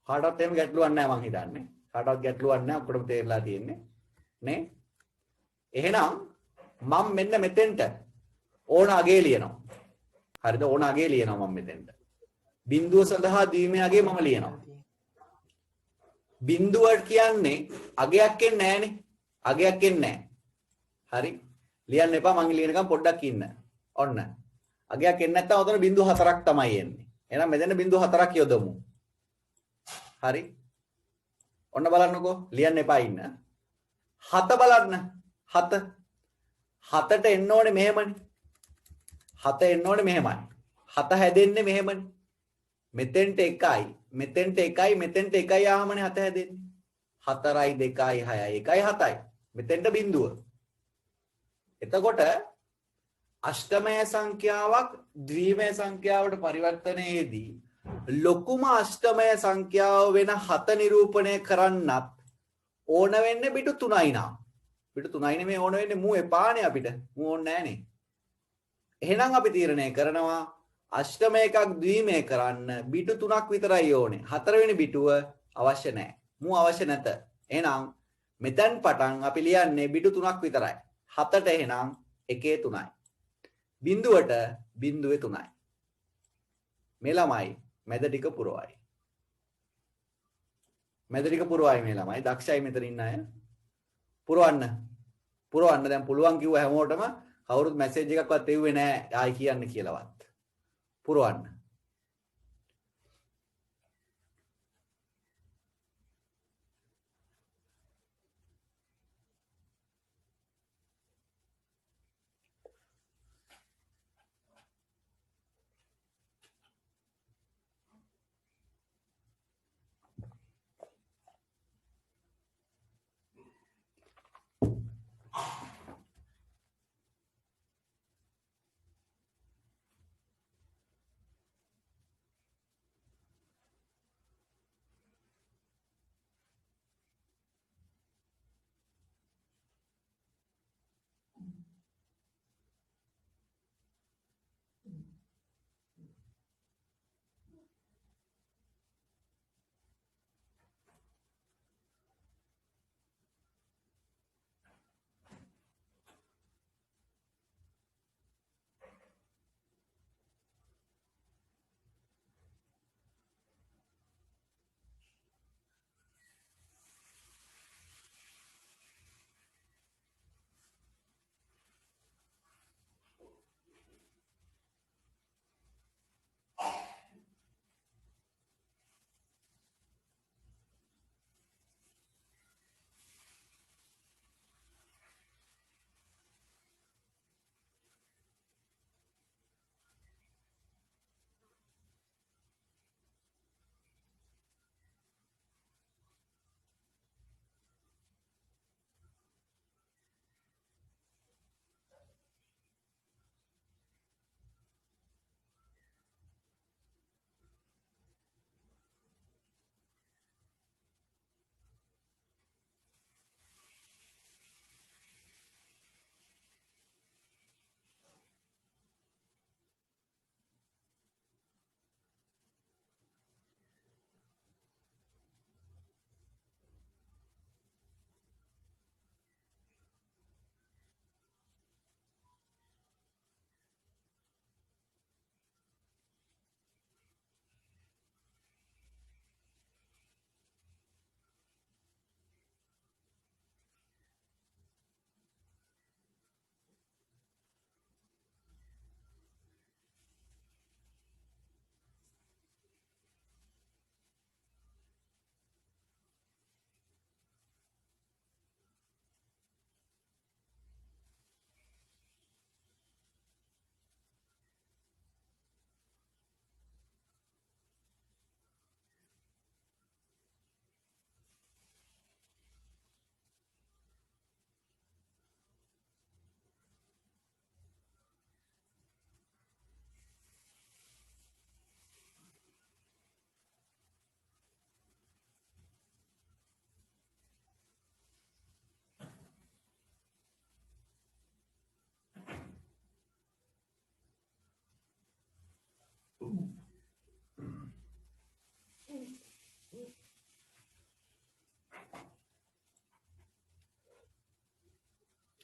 කාටවත් එහෙම ගැටලුවක් නැහැ මං හිතන්නේ. කාටවත් ගැටලුවක් නැහැ ඔක්කොටම තේරලා තියෙන්නේ. නේ? එහෙනම් මම මෙන්න මෙතෙන්ට ඕන අගේ ලියනවා. හරිද? ඕන අගේ ලියනවා මම මෙතෙන්ට. බිඳුව සඳහා ද්විමය අගේ මම ලියනවා. බිඳුව කියන්නේ අගයක් එන්නේ නැහනේ. අගයක් එන්නේ නැහැ. හරි? ලියන්න එපා මං ලියනකම් පොඩ්ඩක් ඉන්න. ඔන්න. අගයක් එන්නේ නැත්නම් උතන බිඳුව 4ක් තමයි එන්නේ. එහෙනම් මෙතන බිඳුව 4ක් යොදමු. හරි? ඔන්න බලන්නකෝ ලියන්න එපා ඉන්න. 7 බලන්න. 7. 7ට එන්න ඕනේ මෙහෙමනේ. 7 එන්න ඕනේ මෙහෙමයි. 7 හැදෙන්නේ මෙහෙමනේ. මෙතෙන්ට 1යි, මෙතෙන්ට 1යි, මෙතෙන්ට 1යි ආවමනේ 7 හැදෙන්නේ. 4යි 2යි 6යි 1යි 7යි. මෙතෙන්ට බිඳුව. එතකොට අෂ්ටමය සංඛ්‍යාවක් ද්විමය සංඛ්‍යාවට පරිවර්තනයේදී ලොකුම අෂ්ටමය සංඛ්‍යාව වෙන 7 නිරූපණය කරන්නත් ඕන වෙන්නේ පිටු 3යි නා. පිටු 3යි නෙමෙයි ඕන වෙන්නේ මූ එපානේ අපිට. මූ ඕනේ නැහනේ. එහෙනම් අපි තීරණය කරනවා අෂ්ටමය එකක් ද්විමය කරන්න පිටු 3ක් විතරයි ඕනේ. 4 වෙනි පිටුව අවශ්‍ය නැහැ. මූ අවශ්‍ය නැත. එහෙනම් මෙතෙන් පටන් අපි ලියන්නේ පිටු 3ක් විතරයි. 7ට එහෙනම් 1 3යි. බිඳුවට බිඳුවේ 3යි. මේ ළමයි මැද ටික පුරවයි. මැද ටික පුරවයි මේ ළමයි. දක්ෂයි මෙතන ඉන්න අය. පුරවන්න. පුරවන්න දැන් පුළුවන් කිව්ව හැමෝටම කවුරුත් මැසේජ් එකක්වත් එව්වේ නැහැ. ආයි කියන්න කියලාවත්. පුරවන්න.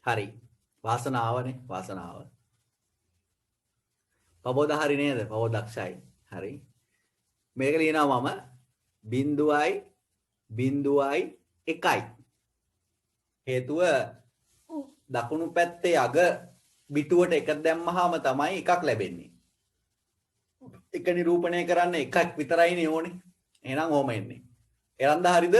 හරි. වාසනාවනේ වාසනාව. පබෝද හරි නේද? පබෝ දක්ෂයි. හරි. මේක ලියනවා මම 0.01. හේතුව දකුණු පැත්තේ අග බිටුවට එක දැම්මහම තමයි එකක් ලැබෙන්නේ. එක නිරූපණය කරන්න එකක් විතරයිනේ ඕනේ. එහෙනම් ඕම එන්නේ. එරන්ද හරිද?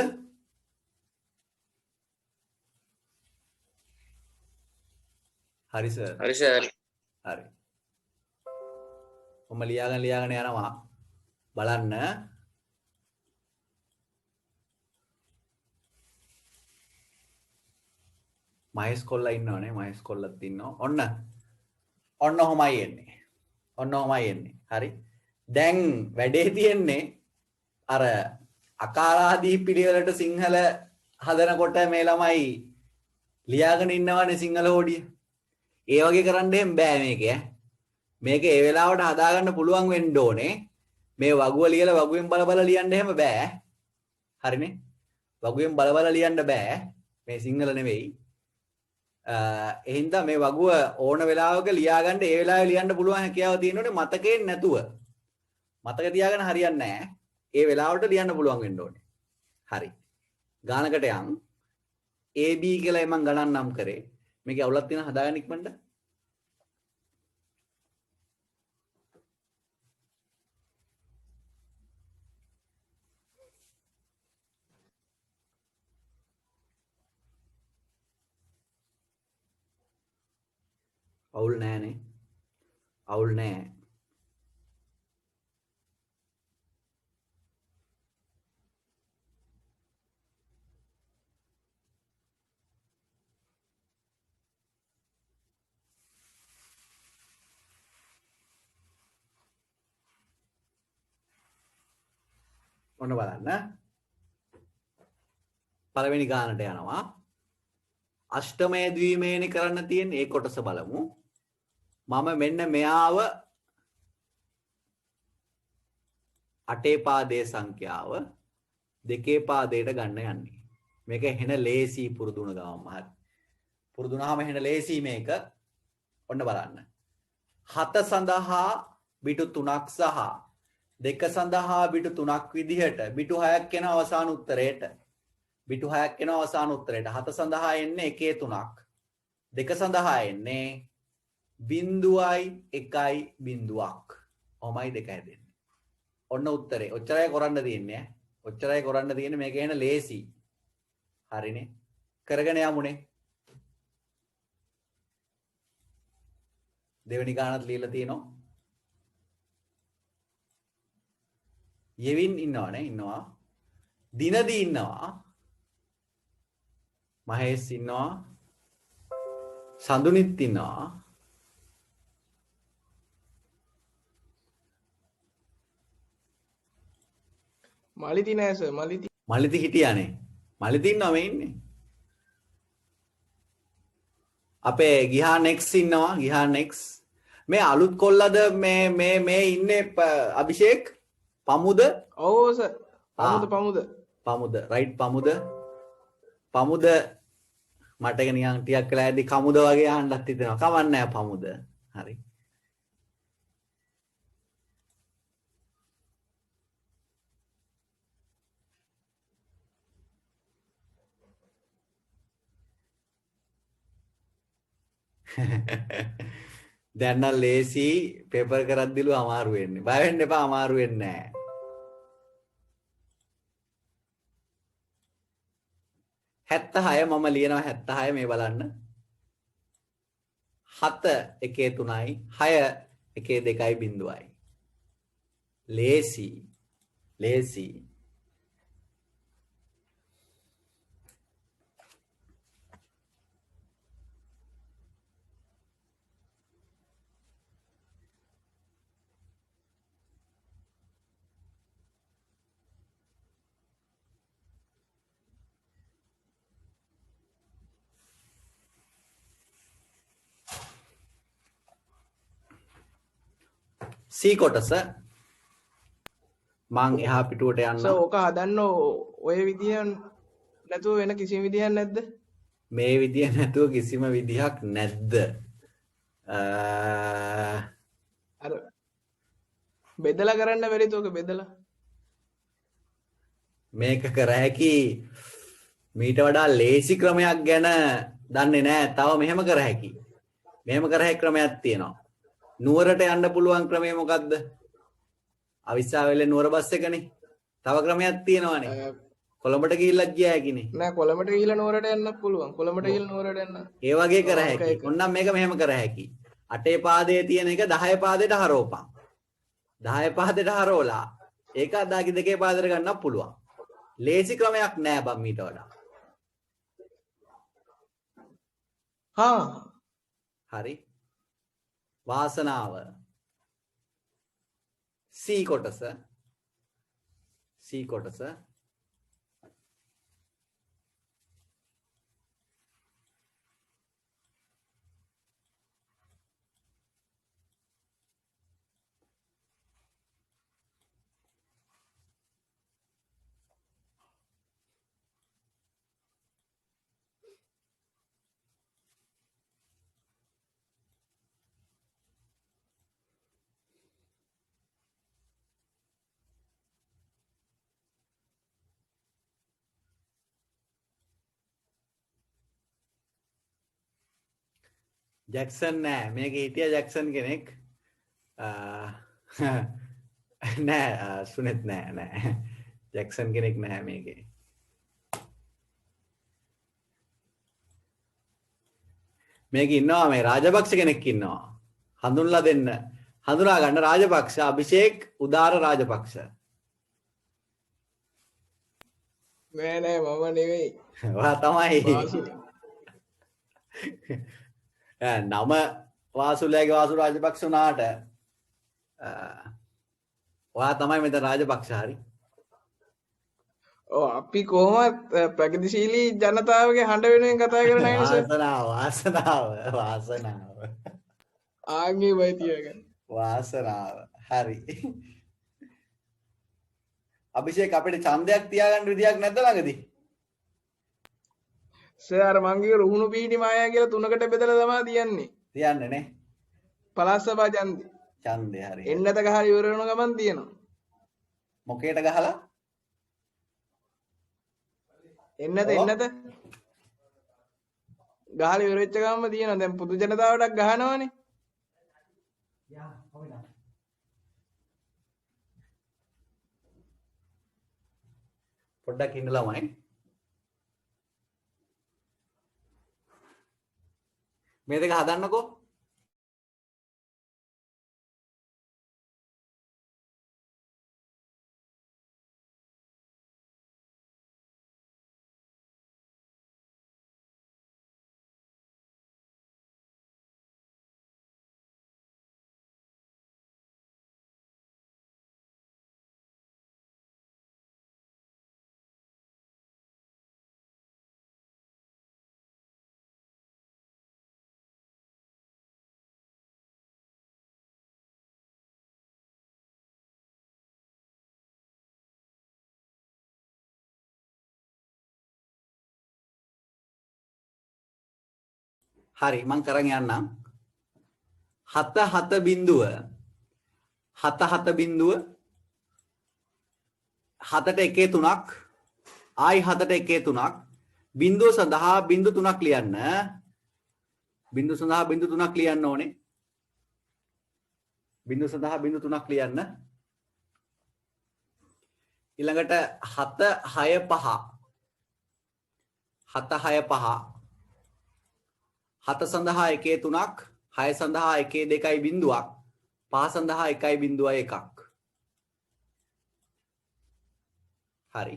හරි සර්. හරි සර්. හරි. ඔම ලියාගෙන යනවා. බලන්න. මහේස් කොල්ලා ඉන්නවනේ. මහේස් කොල්ලත් ඉන්නවා. ඔන්න ඔහොමයි එන්නේ. ඔන්න ඔහොමයි එන්නේ. හරි. දැන් වැඩේ තියෙන්නේ අර අකාරාදී පිළිවෙලට සිංහල හදනකොට මේ ළමයි ලියාගෙන ඉන්නවනේ සිංහල හොඩිය. ඒ වගේ කරන්න එහෙම බෑ මේක ඈ. මේක ඒ වෙලාවට හදාගන්න පුළුවන් වෙන්න ඕනේ. මේ වගුව ලියලා වගුවෙන් බල ලියන්න එහෙම බෑ. හරිනේ? වගුවෙන් බල ලියන්න බෑ. මේ සිංහල නෙවෙයි. එහෙනම් මේ වගුව ඕන වෙලාවක ලියාගන්න ඒ වෙලාවේ ලියන්න පුළුවන් හැකියාව තියෙනෝනේ මතකයෙන් නැතුව. මතක තියාගෙන හරියන්නේ නැහැ. ඒ වෙලාවට ලියන්න පුළුවන් වෙන්න ඕනේ. හරි. ගානකට යන් AB කියලා මම ගණන් නම් කරේ. මේකේ අවුලක් තියෙන හදාගන්න ඉක්මනට. අවුල් නෑනේ. අවුල් නෑ. ඔන්න බලන්න. පළවෙනි ගානට යනවා. අෂ්ටමය ද්විමේනි කරන්න තියෙන ඒ කොටස බලමු. මම මෙන්න මෙයාව අටේ පාදයේ සංඛ්‍යාව දෙකේ පාදයට ගන්න යන්නේ. මේක එහෙන ලේසි පුරුදු වුණ ගමන් හරි. පුරුදු වුණාම එහෙන ලේසි මේක. ඔන්න බලන්න. 7 සඳහා බිටු 3ක් සහ 2 සඳහා බිටු 3ක් විදිහට බිටු 6ක් එන අවසාන උත්තරයට. බිටු 6ක් එන අවසාන උත්තරයට. 7 සඳහා එන්නේ 1 3ක්. 2 සඳහා එන්නේ 0.1ක්. ඔහොමයි දෙක හැදෙන්නේ. ඔන්න උත්තරේ. ඔච්චරයි කරන්න තියෙන්නේ. ඔච්චරයි කරන්න තියෙන්නේ. මේක එහෙන ලේසි. හරිනේ. කරගෙන යමුනේ. දෙවෙනි ගානත් ලියලා තියෙනවා. යෙවින් ඉන්නවනේ ඉන්නවා. දිනදී ඉන්නවා. මහේස් ඉන්නවා. සඳුනිත් ඉන්නවා. මලිති නෑ සර් මලිති හිටියානේ. මලිති ඉන්නවා මේ ඉන්නේ. අපේ ගිහා නෙක්ස් ඉන්නවා. ගිහා නෙක්ස්. මේ අලුත් කොල්ලද මේ ඉන්නේ අභිෂේක් පමුද? ඔව් සර්. පමුද රයිට් පමුද මට එක නිකන් ටිකක් වෙලා ඇද්දි කමුද වගේ අහන්නත් හිතෙනවා. කමක් නැහැ පමුද. හරි. දැන් නම් ලේසි පේපර් කරද්දිලු අමාරු වෙන්නේ. බය වෙන්න එපා අමාරු වෙන්නේ නැහැ. 76 මම ලියනවා 76 මේ බලන්න. 7 1 3යි 6 1 2යි බිඳුවයි. ලේසි. C කොටස මං එහා පිටුවට යන්න. සර් ඕක හදන්න ඔය විදියෙන් නැතුව වෙන කිසිම විදියක් නැද්ද? මේ විදිය නැතුව කිසිම විදිහක් නැද්ද? අර බෙදලා කරන්න බැරිද ඔක බෙදලා? මේක කර හැකි මීට වඩා ලේසි ක්‍රමයක් ගැන දන්නේ නැහැ. තව මෙහෙම කර හැකි. මෙහෙම කර හැකි ක්‍රමයක් තියෙනවා. නුවරට යන්න පුළුවන් ක්‍රමය මොකද්ද? අවිස්සාවේලේ නුවර බස් එකනේ. තව ක්‍රමයක් තියෙනවානේ. කොළඹට ගිහිල්ලා ගියා හැකිනේ. නෑ කොළඹට ගිහිල්ලා නුවරට යන්නත් පුළුවන්. කොළඹට ගිහිල්ලා නුවරට යන්න. ඒ වගේ කර හැකි. ඔන්නම් මේක මෙහෙම කර හැකි. 8 පාදයේ තියෙන එක 10 පාදයට හරවපන්. 10 පාදයට හරවලා ඒක අදාකි 2 පාදයට ගන්නත් පුළුවන්. ලේසි ක්‍රමයක් නෑ බම් මීට වඩා. හා හරි. වාසනාව C කොටස ජැක්සන් නෑ. මේක හිටියා ජැක්සන් කෙනෙක්. නෑ සුනෙත් නෑ. ජැක්සන් කෙනෙක් නැහැ මේකේ. මේක ඉන්නවා මේ රාජපක්ෂ කෙනෙක් ඉන්නවා. හඳුන්ලා දෙන්න. හඳුනා ගන්න රාජපක්ෂ අභිෂේක් උදාර රාජපක්ෂ. නෑ මම නෙවෙයි. ඔයා තමයි. නම වාසුලයාගේ වාසු රාජපක්ෂ වුණාට ඔයා තමයි මෙතන රාජපක්ෂ. හරි. ඔව් අපි කොහොමත් ප්‍රගතිශීලී ජනතාවගේ හඬ වෙනුවෙන් කතා කරන අය නේ සර්. වාසනාව. ආන්ගේ වයි තියාගන්න. වාසනාව. හරි. අභිෂේක් අපිට ඡන්දයක් තියාගන්න විදියක් නැද්ද ළඟදී? සර් මං කිව්ව රුහුණු පීටි මායා කියලා තුනකට බෙදලා තමයි තියන්නේ. තියන්නේ නේ. පළාත් සභා ඡන්දේ. ඡන්දේ හරි. එන්නත ගහලා ඉවර වෙන ගමන් තියෙනවා. මොකේට ගහලා? එන්නත ගහලා ඉවර වෙච්ච ගමන්ම තියෙනවා. දැන් පොදු ජනතාවටත් ගහනවනේ. පොඩ්ඩක් ඉන්න ළමයි. මේ දෙක හදන්නකෝ. හරි මං කරන් යන්නම්. 77 බිඳුව 7ට එකේ 3ක් ආයි 7ට එකේ 3ක් බිඳුව සඳහා බිඳු 3ක් ලියන්න. බිඳු සඳහා බිඳු 3ක් ලියන්න ඕනේ. බිඳු සඳහා බිඳු 3ක් ලියන්න. ඊළඟට 7 6 5 7 සඳහා එකේ 3ක් 6 සඳහා එකේ 2යි බිඳුවක් 5 සඳහා 1යි බිඳුවයි 1ක්. හරි.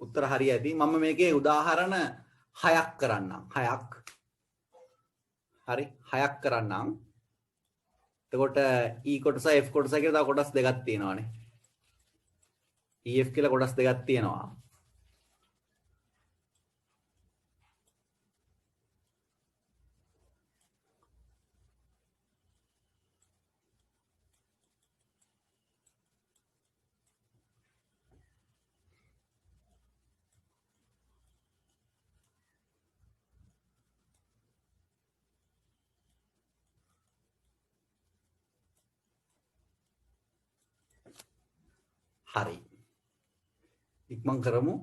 උත්තර හරි ඇති. මම මේකේ උදාහරණ 6ක් කරන්නම්. 6ක්. හරි 6ක් කරන්නම්. එතකොට E කොටස F කොටස කියලා තව කොටස් දෙකක් තියෙනවානේ. EF කියලා කොටස් දෙකක් තියෙනවා. හරි. ඉක්මන් කරමු.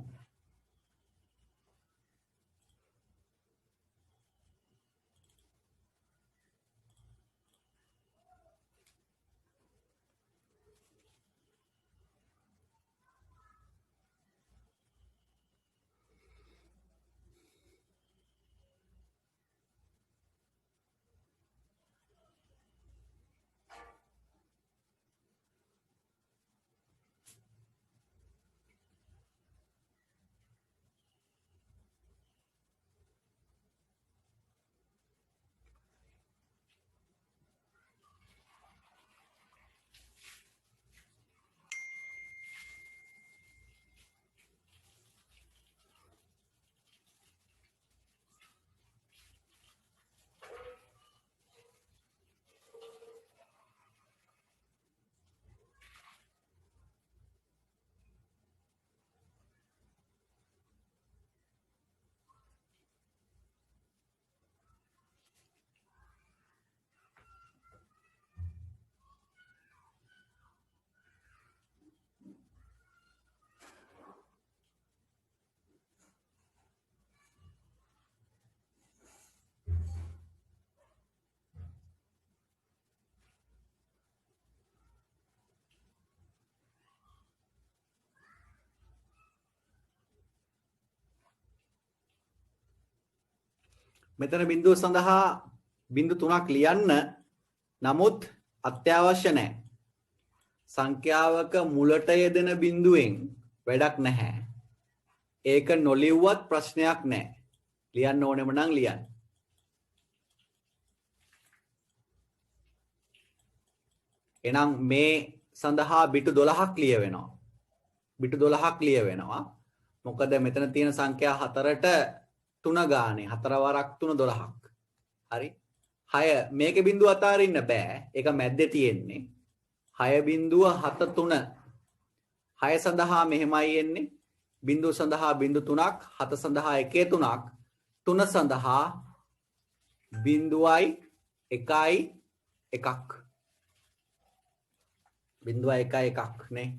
මෙතන බිඳුව සඳහා බිඳු 3ක් ලියන්න. නමුත් අත්‍යවශ්‍ය නැහැ. සංඛ්‍යාවක මුලට යෙදෙන බිඳුවෙන් වැඩක් නැහැ. ඒක නොලිව්වත් ප්‍රශ්නයක් නැහැ. ලියන්න ඕනෙම නම් ලියන්න. එහෙනම් මේ සඳහා බිටු 12ක් ලිය වෙනවා. බිටු 12ක් ලිය වෙනවා. මොකද මෙතන තියෙන සංඛ්‍යා 4ට 3 ගානේ 4 වරක් 3 12ක්. හරි. 6 මේකේ බිඳුව අතාරින්න බෑ. ඒක මැද්දේ තියෙන්නේ. 6 බිඳුව 7 3. 6 සඳහා මෙහෙමයි එන්නේ. බිඳුව සඳහා බිඳු 3ක්, 7 සඳහා 1 3ක්, 3 සඳහා බිඳුවයි 1යි 1ක්. බිඳුවයි 1යි 1ක් නේ.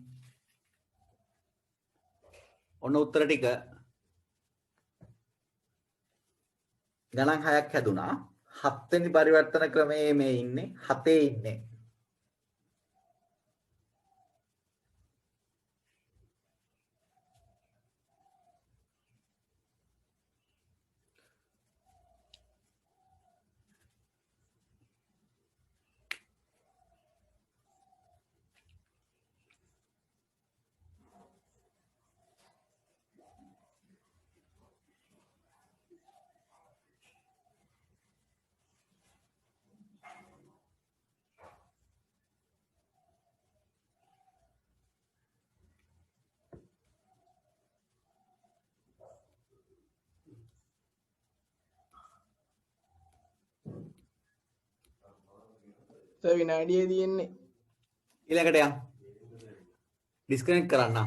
ඔන්න උත්තර ටික ගණන් 6ක් හැදුනා. 7 වෙනි පරිවර්තන ක්‍රමයේ මේ ඉන්නේ 7 ඉන්නේ. විනාඩියේ තියෙන්නේ ඊළඟට යන්න. ඩිස්කනෙක්ට් කරන්න.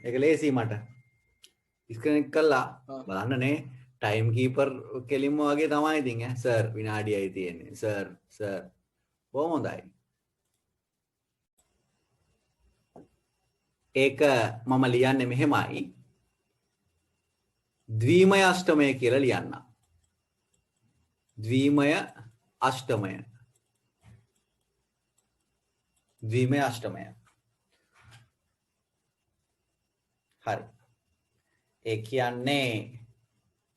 ඒක ලේසි මට. ඩිස්කනෙක්ට් කළා බලන්න නේ ටයිම් කීපර් කෙලින්ම වගේ තමයි ඉතින් ඈ සර් විනාඩියයි තියෙන්නේ. සර් බොහොම හොඳයි. ඒක මම ලියන්නේ මෙහෙමයි. ද්විමය අෂ්ටමය කියලා ලියන්න. ද්විමය අෂ්ටමය. ද්විමය අෂ්ටමය. හරි. ඒ කියන්නේ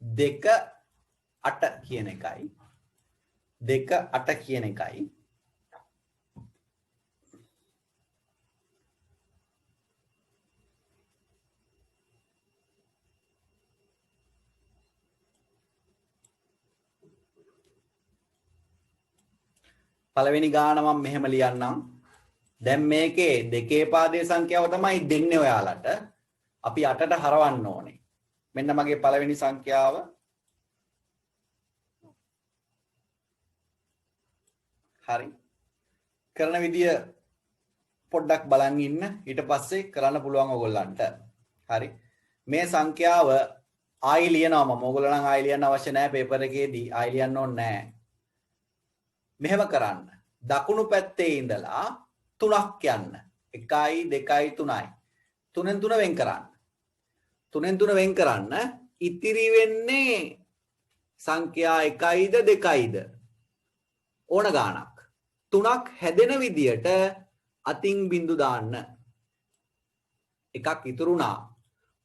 2 8 කියන එකයි 2 8 කියන එකයි පළවෙනි ගාන මම මෙහෙම ලියන්නම්. දැන් මේකේ දෙකේ පාදයේ සංඛ්‍යාව තමයි දෙන්නේ ඔයාලට. අපි 8ට හරවන්න ඕනේ. මෙන්න මගේ පළවෙනි සංඛ්‍යාව. හරි. කරන විදිය පොඩ්ඩක් බලන් ඉන්න. ඊට පස්සේ කරන්න පුළුවන් ඔයගොල්ලන්ට. හරි. මේ සංඛ්‍යාව ආයි ලියනවා මම. ඔයගොල්ලෝ නම් ආයි ලියන්න අවශ්‍ය නැහැ පේපර් එකේදී. ආයි ලියන්න ඕනේ නැහැ. මෙහෙම කරන්න. දකුණු පැත්තේ ඉඳලා 3ක් යන්න. 1යි 2යි 3යි. 3න් 3 වෙන් කරන්න. 3න් 3 වෙන් කරන්න ඉතිරි වෙන්නේ සංඛ්‍යා 1යිද 2යිද ඕන ගාණක්. 3ක් හැදෙන විදියට අතින් බිංදු දාන්න. එකක් ඉතුරුණා.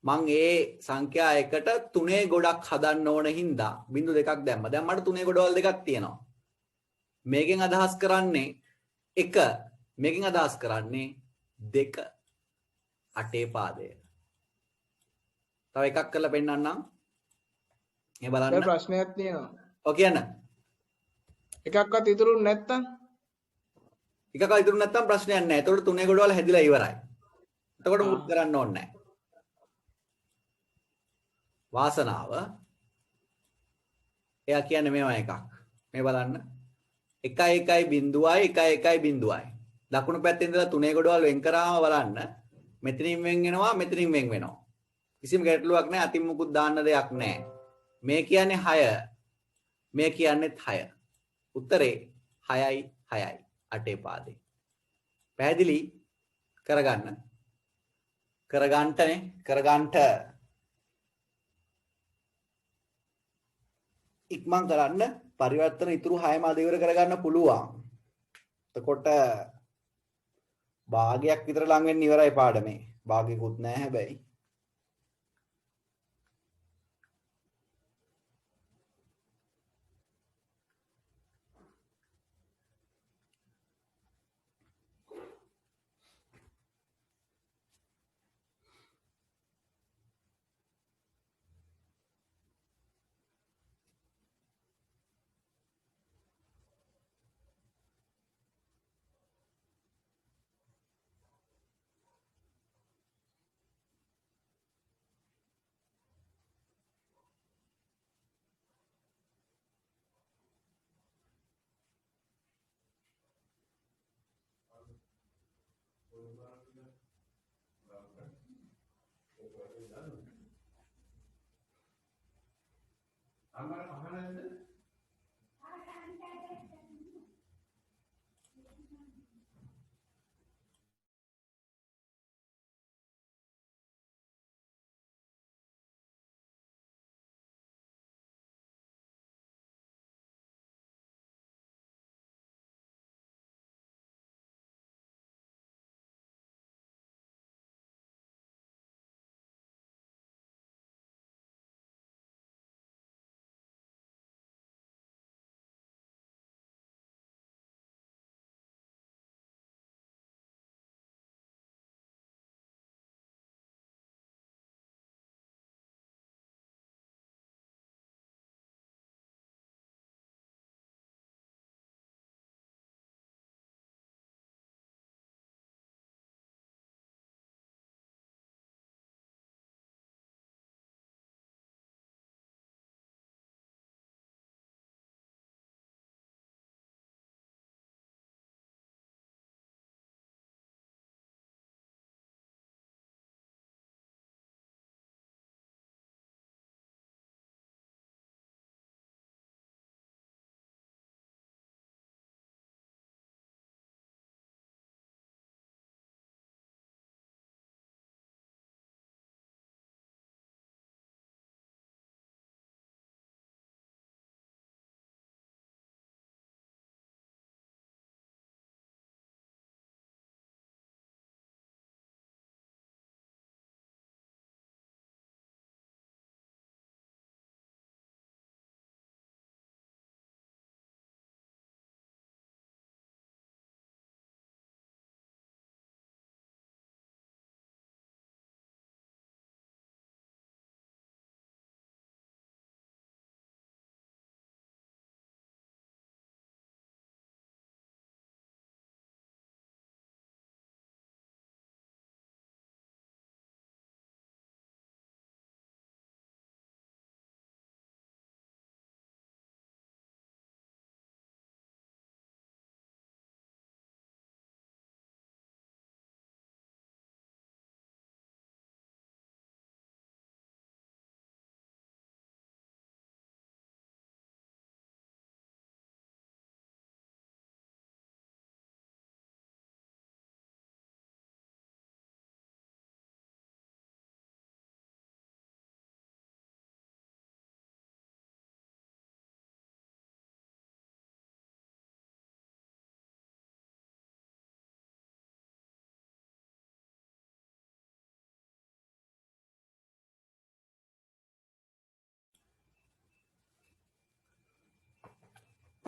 මං ඒ සංඛ්‍යා 1ට 3 ගොඩක් හදන්න ඕන හින්දා බිංදු දෙකක් දැම්මා. දැන් මට 3 ගොඩවල් දෙකක් තියෙනවා. මේකෙන් අදහස් කරන්නේ 1, මේකෙන් අදහස් කරන්නේ 2 අටේ පාදය. තව එකක් කරලා පෙන්නන්නම්. මේ බලන්න. දැන් ප්‍රශ්නයක් තියෙනවා. ඔව් කියන්න. එකක්වත් ඉතුරුනේ නැත්තම් එකක් ඉතුරු නැත්තම් ප්‍රශ්නයක් නැහැ. එතකොට 3 ගොඩවල් හැදිලා ඉවරයි. එතකොට මුත් කරන්න ඕනේ නැහැ. වාසනාව එයා කියන්නේ මේවා එකක්. මේ බලන්න. 1 1 බිංදුවයි 1 1 බිංදුවයි. දකුණු පැත්තේ ඉඳලා 3 ගොඩවල් වෙන් කරාම බලන්න. මෙතනින් වෙන් වෙනවා මෙතනින් වෙන් වෙනවා. කිසිම ගැටලුවක් නැහැ. අතින් මුකුත් දාන්න දෙයක් නැහැ. මේ කියන්නේ 6. මේ කියන්නේත් 6. උත්තරේ 6යි 6යි අටේ පාදේ. පැහැදිලි කරගන්න. කරගන්නට ඉක්මන් කරන්න පරිවර්තන ඉතුරු 6ම අද ඉවර කරගන්න පුළුවන්. එතකොට භාගයක් විතර ලඟ වෙන්න ඉවරයි පාඩමේ. භාගයකුත් නැහැ හැබැයි.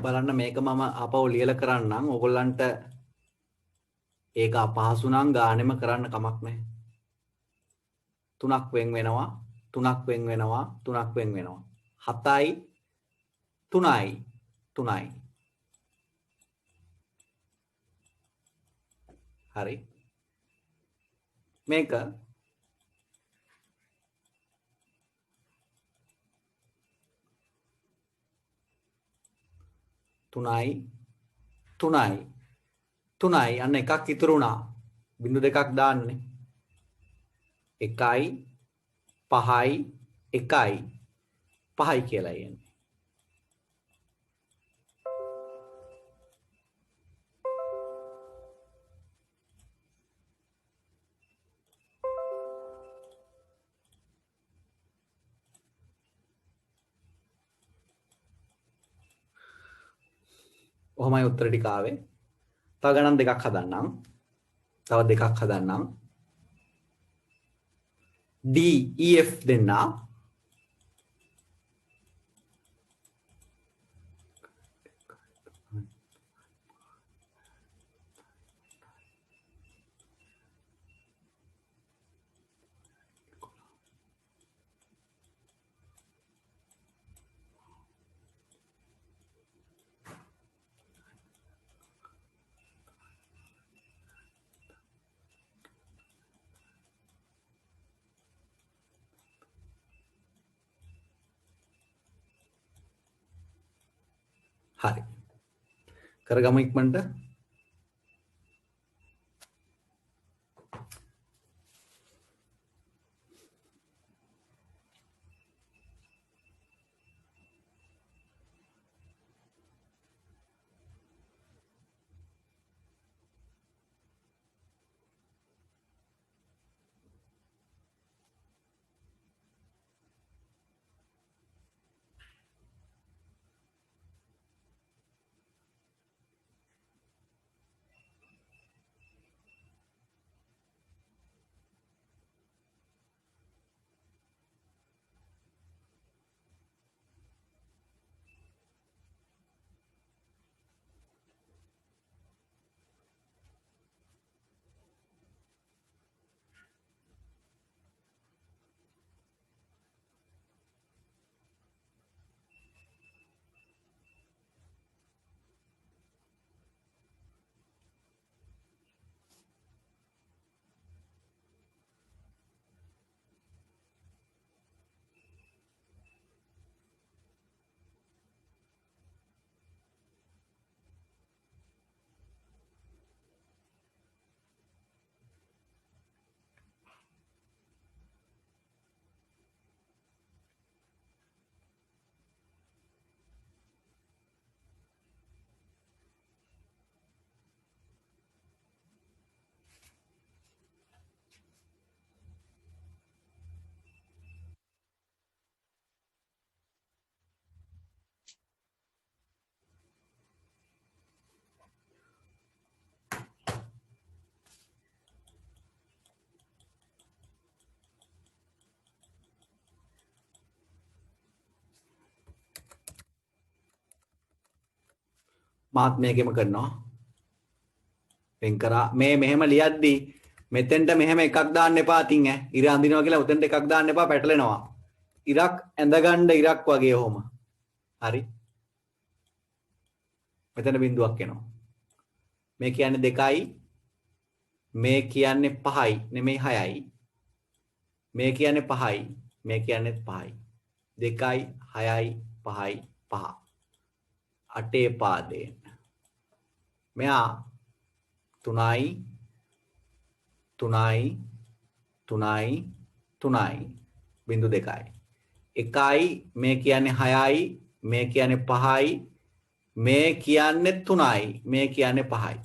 බලන්න මේක මම ආපහු ලියලා කරන්නම්. ඕගොල්ලන්ට ඒක අපහසු නම් ගානෙම කරන්න කමක් නැහැ. 3ක් වෙන් වෙනවා, 3ක් වෙන් වෙනවා, 3ක් වෙන් වෙනවා. 7යි 3යි 3යි. හරි. මේක 3යි 3යි 3යි. අන්න එකක් ඉතුරු වුණා. බිංදු දෙකක් දාන්නේ. 1යි 5යි 1යි 5යි කියලා එන්නේ. ඔහොමයි උත්තර ටික ආවේ. තව ගණන් දෙකක් හදන්නම්. තව දෙකක් හදන්නම්. D E F දෙන්නා. හරි. කරගමු ඉක්මනට. මාත් මේකෙම කරනවා. වෙන් කරා මේ මෙහෙම ලියද්දි මෙතෙන්ට මෙහෙම එකක් දාන්න එපා අතින් ඈ. ඉර අඳිනවා කියලා උතෙන්ට එකක් දාන්න එපා, පැටලෙනවා. ඉරක් ඇඳගන්න ඉරක් වගේ ඔහොම. හරි. මෙතන බිඳුවක් එනවා. මේ කියන්නේ 2යි. මේ කියන්නේ 5යි නෙමෙයි 6යි. මේ කියන්නේ 5යි. මේ කියන්නේ 5යි. 2යි 6යි 5යි 5. 8 පාදයෙන්. මෙයා 3යි 3යි 3යි 3යි බිංදු 2යි. 1යි මේ කියන්නේ 6යි, මේ කියන්නේ 5යි, මේ කියන්නේ 3යි, මේ කියන්නේ 5යි.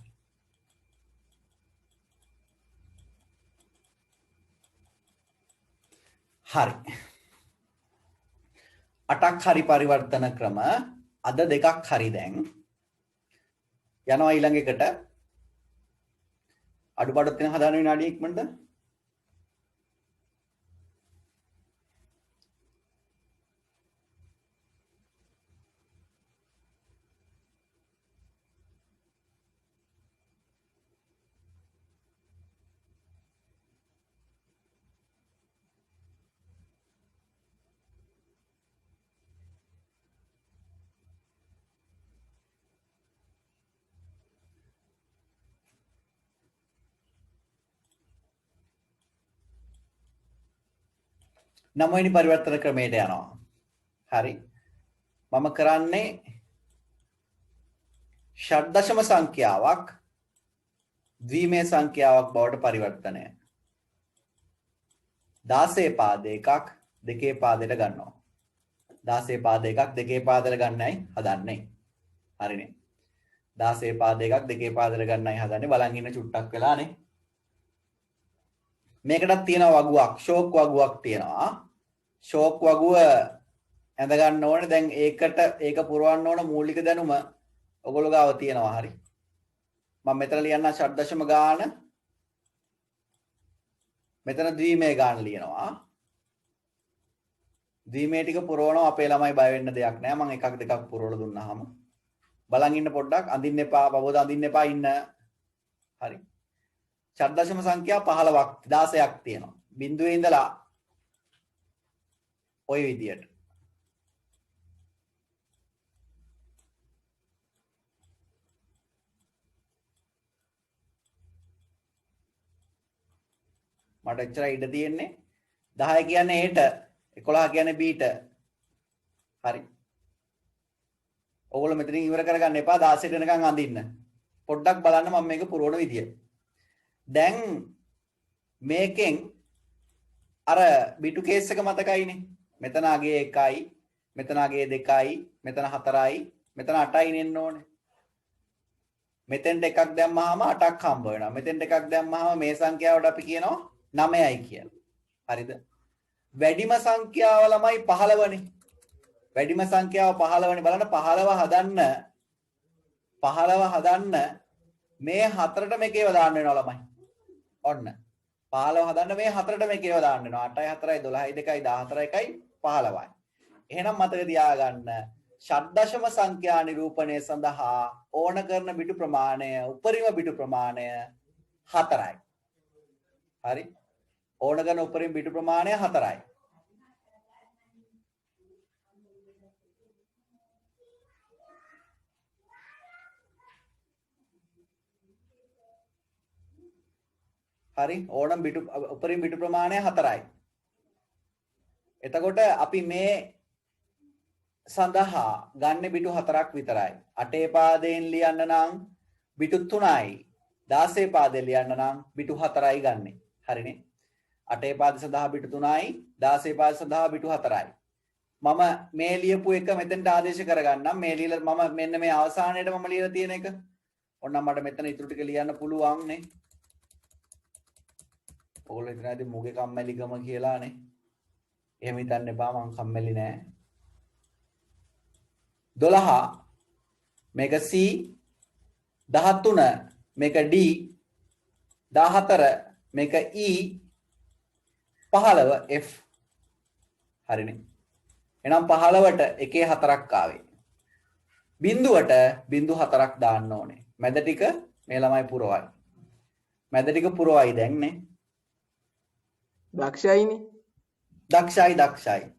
හරි. 8ක් හරි පරිවර්තන ක්‍රම අද 2ක් හරි දැන්. යනවා ඊළඟ එකට. අඩුපාඩු තියෙන හදාන විනාඩිය ඉක්මනට. 9 වෙනි පරිවර්තන ක්‍රමයට යනවා. හරි. මම කරන්නේ ෂඩ්දශම සංඛ්‍යාවක් ද්විමේය සංඛ්‍යාවක් බවට පරිවර්තනය. 16 පාද එකක් දෙකේ පාදයට ගන්නවා. 16 පාද එකක් දෙකේ පාදයට ගන්නයි හදන්නේ. හරිනේ. 16 පාද එකක් දෙකේ පාදයට ගන්නයි හදන්නේ. බලන් ඉන්න චුට්ටක් වෙලානේ. මේකටත් තියෙනවා වගුවක්, ෂෝක් වගුවක් තියෙනවා. ෂෝක් වගුව ඇඳ ගන්න ඕනේ. දැන් ඒක පුරවන්න ඕන මූලික දැනුම ඔයගොල්ලෝ ගාව තියෙනවා. හරි. මම මෙතන ලියන්න ෂඩ්දශම ගාන. මෙතන ද්විමේය ගාන ලියනවා. ද්විමේය ටික පුරවනවා. අපේ ළමයි බය වෙන්න දෙයක් නැහැ. මම එකක් දෙකක් පුරවලා දුන්නාම බලන් ඉන්න පොඩ්ඩක්. අඳින්න එපා. පවෝද අඳින්න එපා ඉන්න. හරි. ෂඩ්දශම සංඛ්‍යා 15ක් 16ක් තියෙනවා. බිඳුවේ ඉඳලා ওই විදියට. මට එච්චරයි ඉඩ තියෙන්නේ. 10 කියන්නේ Aට, 11 කියන්නේ Bට. හරි. ඔයගොල්ලෝ මෙතනින් ඉවර කරගන්න එපා 16ට වෙනකන් අඳින්න. පොඩ්ඩක් බලන්න මම මේක පුරවන විදිය. දැන් මේකෙන් අර බිටු කේස් එක මතකයිනේ. මෙතන අගේ 1යි, මෙතන අගේ 2යි, මෙතන 4යි, මෙතන 8යි නෙන්න ඕනේ. මෙතෙන්ට එකක් දැම්මහම 8ක් හම්බ වෙනවා. මෙතෙන්ට එකක් දැම්මහම මේ සංඛ්‍යාවට අපි කියනවා 9යි කියලා. හරිද? වැඩිම සංඛ්‍යාව ළමයි 15නේ. වැඩිම සංඛ්‍යාව 15නේ. බලන්න 15 හදන්න මේ 4ට මේකේව දාන්න වෙනවා ළමයි. ඔන්න. 15 හදන්න මේ 4ට මේකේව දාන්න වෙනවා. 8යි 4යි 12යි 2යි 14යි 1යි 15යි. එහෙනම් මතක තියාගන්න ෂඩ්දශම සංඛ්‍යා නිරූපණය සඳහා ඕන කරන බිටු ප්‍රමාණය උපරිම බිටු ප්‍රමාණය 4යි. හරි? ඕන කරන උපරිම බිටු ප්‍රමාණය 4යි. හරි? ඕනම් බිටු උපරිම බිටු ප්‍රමාණය 4යි. එතකොට අපි මේ සඳහා ගන්න බිටු 4ක් විතරයි. 8 පාදයෙන් ලියන්න නම් බිටු 3යි. 16 පාදයෙන් ලියන්න නම් බිටු 4යි ගන්නෙ. හරිනේ? 8 පාද සඳහා බිටු 3යි, 16 පාද සඳහා බිටු 4යි. මම මේ ලියපු එක මෙතෙන්ට ආදේශ කරගන්නම්. මේ ලියලා මම මෙන්න මේ අවසානයේට මම ලියලා තියෙන එක. ඔන්න මට මෙතන ඉතුරු ටික ලියන්න පුළුවන් නේ. ඔයගොල්ලෝ හිතනවාද මුගේ කම්මැලිකම කියලානේ. එහෙම හිතන්න එපා මං කම්මැලි නෑ. 12 මේක C 13 මේක D 14 මේක E 15 F හරිනේ. එහෙනම් 15ට එකේ 4ක් ආවේ. බිඳුවට බිඳු 4ක් දාන්න ඕනේ. මැද ටික මේ ළමයි පුරවයි. මැද ටික පුරවයි දැන් නේ. දක්ෂයිනේ. දක්ෂයි.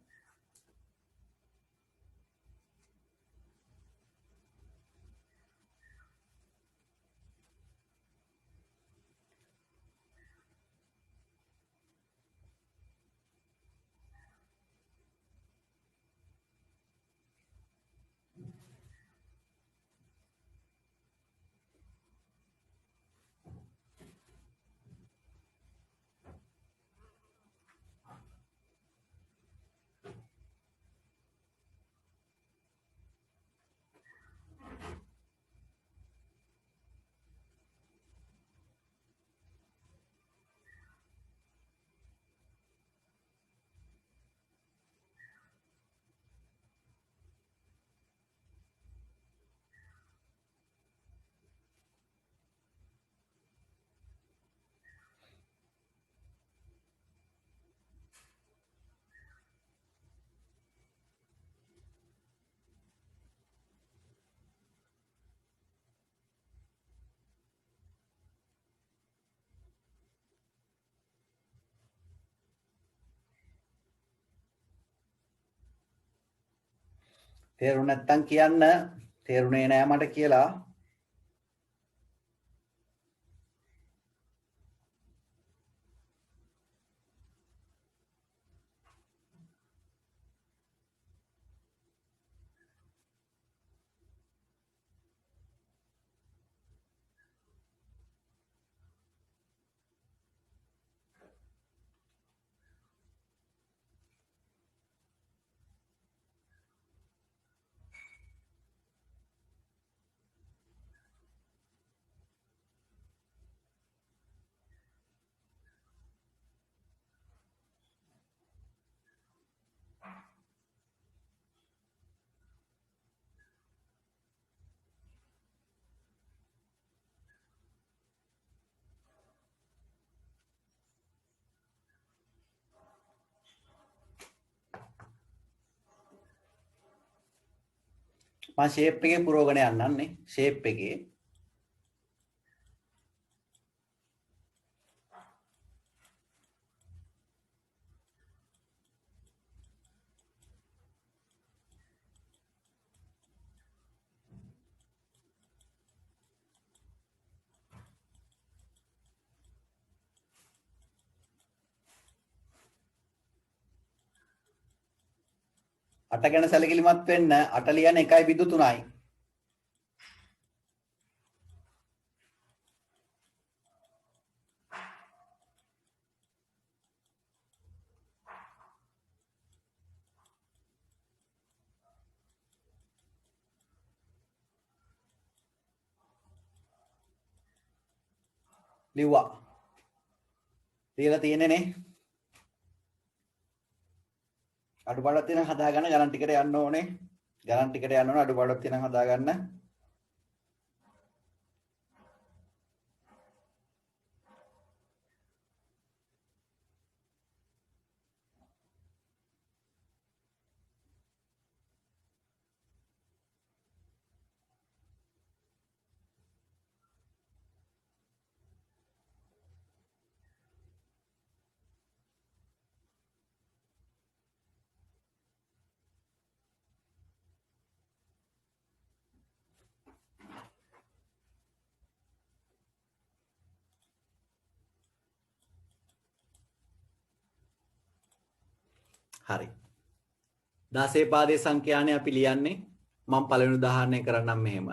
තේරුණ නැත්තම් කියන්න තේරුණේ නෑ මට කියලා. මම ෂේප් එකේ පුරවගෙන යන්නන්නේ ෂේප් එකේ අට ගැන සැලකිලිමත් වෙන්න 8 ලියන්නේ 1.3යි ලිව්වා ලියලා තියෙන්නේ නේ අඩුපාඩුවක් තියෙන හදාගන්න ගණන් ටිකට යන්න ඕනේ ගණන් ටිකට යන්න ඕනේ අඩුපාඩුවක් තියෙන හදාගන්න හරි 16 පාදයේ සංඛ්‍යානේ අපි ලියන්නේ මම පළවෙනි උදාහරණය කරන්නම් මෙහෙම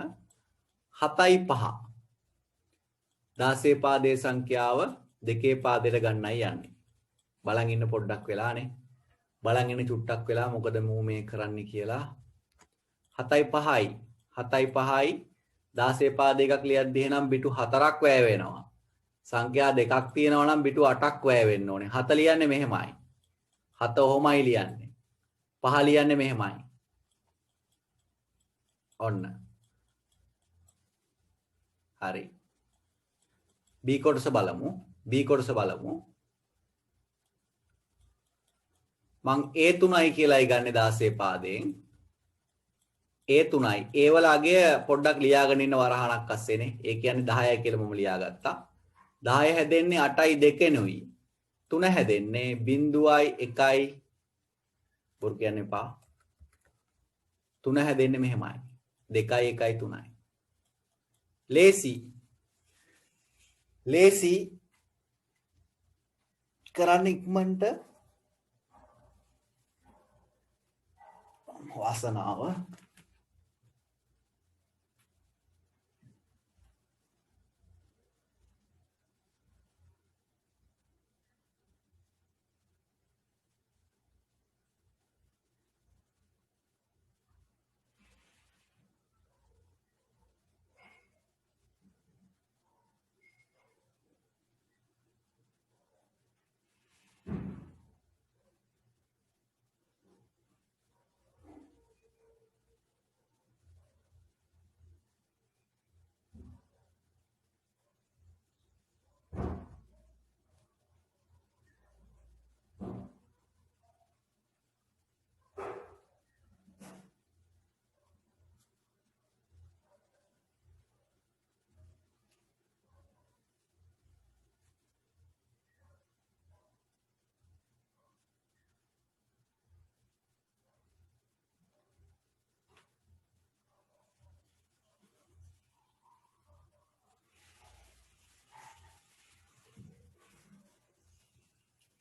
7යි 5 16 පාදයේ සංඛ්‍යාව දෙකේ පාදයට ගන්නයි යන්නේ බලන් ඉන්න පොඩ්ඩක් වෙලානේ බලන් ඉන්න චුට්ටක් වෙලා මොකද මූ මේ කරන්නේ කියලා 7යි 5යි 7යි 5යි 16 පාදේ එකක් ලියද්දී එහෙනම් පිටු 4ක් වැය වෙනවා සංඛ්‍යා දෙකක් තියෙනවා නම් පිටු 8ක් වැය වෙන්න ඕනේ 7 ලියන්නේ මෙහෙමයි 7 ඔහොමයි ලියන්නේ 5 ලියන්නේ මෙහෙමයි ඔන්න හරි B කොටස බලමු මං A3යි කියලායි ගන්නේ 16 පාදයෙන් A3යි ඒ වල අගය පොඩ්ඩක් ලියාගෙන ඉන්න වරහණක් අස්සේනේ ඒ කියන්නේ 10යි කියලා මම ලියාගත්තා 10 හැදෙන්නේ 8යි 2 නෙවෙයි 3 හැදෙන්නේ 0.1යි බොරු කියන්න එපා 3 හැදෙන්නේ මෙහෙමයි 2යි 1යි 3යි ලේසි කරන්න ඉක්මනට වාසනාව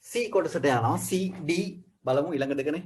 C කොටසට යනවා C D බලමු ඊළඟ දෙකනේ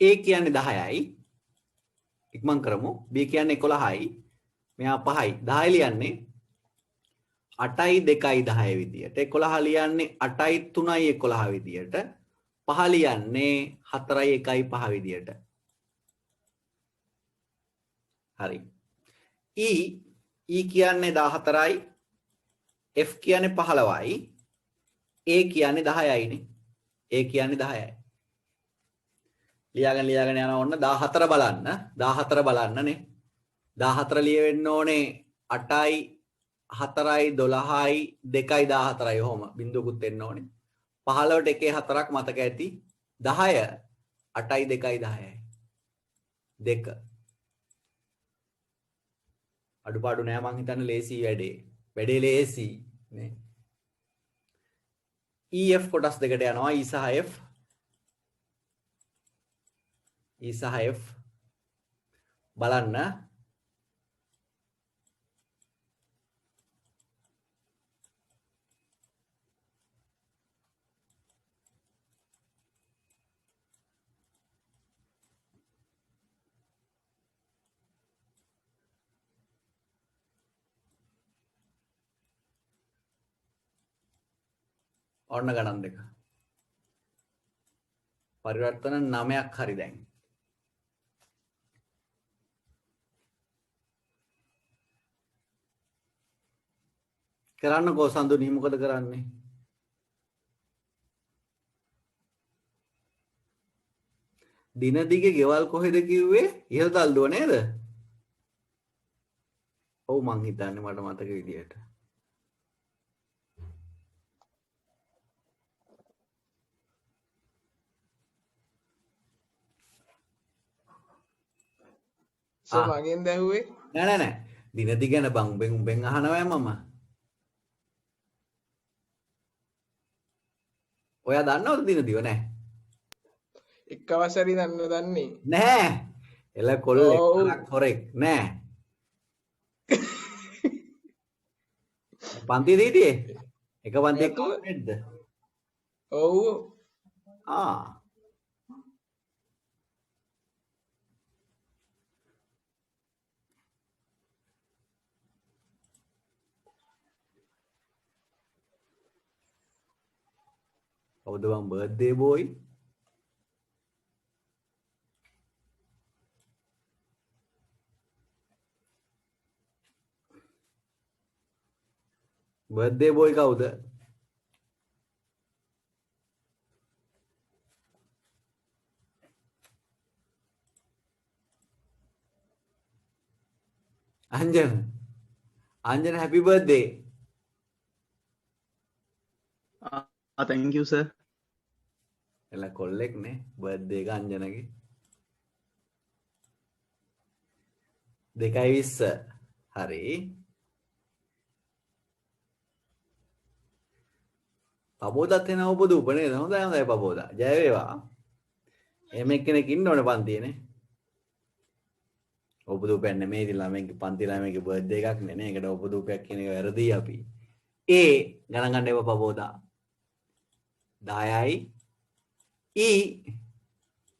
A කියන්නේ 10යි. ඉක්මන් කරමු. B කියන්නේ 11යි. මෙහා 5යි. 10 ලියන්නේ 8යි 2යි 10 විදියට. 11 ලියන්නේ 8යි 3යි 11 විදියට. 5 ලියන්නේ 4යි 1යි 5 විදියට. හරි. E කියන්නේ 14යි. F කියන්නේ 15යි. A කියන්නේ 10යිනේ. A කියන්නේ 10යි. ලියාගෙන යනවා ඔන්න 14 බලන්න. 14 බලන්නනේ. 14 ලියවෙන්න ඕනේ 8යි 4යි 12යි 2යි 14යි ඔහොම බිඳුවකුත් එන්න ඕනේ. 15ට එකේ 4ක් මතක ඇති. 10 8යි 2යි 10යි. 2. අඩුපාඩු නෑ මං හිතන්නේ ලේසි වැඩේ. වැඩේ ලේසි නේ. EF කොටස් දෙකට යනවා E සහ F. E සහ F බලන්න. ඔන්න ගණන් දෙක. පරිවර්තන 9ක් හරි දැන්. කරන්නකෝ සඳුනි මොකද කරන්නේ? දින දිගේ ගෙවල් කොහෙද කිව්වේ? ඉහළ තල්ලුව නේද? ඔව් මං හිතන්නේ මට මතක විදියට. මගෙන් දැහුවේ නෑ දින දිග ගැන බං උඹෙන් අහනවා මම. ඔයා දන්නවද දින දිව නෑ? එක් අවසරි දන්නේ නෑ. එල කොල්ලෙක් තරක් හොරෙක් නෑ. පන්තියේ හිටියේ? එක පන්තියක නේද? ඔව්. කවුද බං බර්ත්ඩේ බෝයි? බර්ත්ඩේ බෝයි කවුද? Anjan happy birthday. Thank you sir. එල කොල්ලෙක් නේ බර්ත්ඩේ එක අංජනගේ. 2:20 හරි. පබෝදත් එන උපදූප නේද? හොඳයි පබෝදා. ජය වේවා. එහෙම එක්කෙනෙක් ඉන්න ඕනේ පන්තියේනේ. උපදූපයක් නෙමෙයි ඉතින් ළමයින්ගේ පන්ති ළමයින්ගේ බර්ත්ඩේ එකක් නේ. ඒකට උපදූපයක් කියන එක වැරදි අපි. A ගණන් ගන්න එපා පබෝදා. 10යි E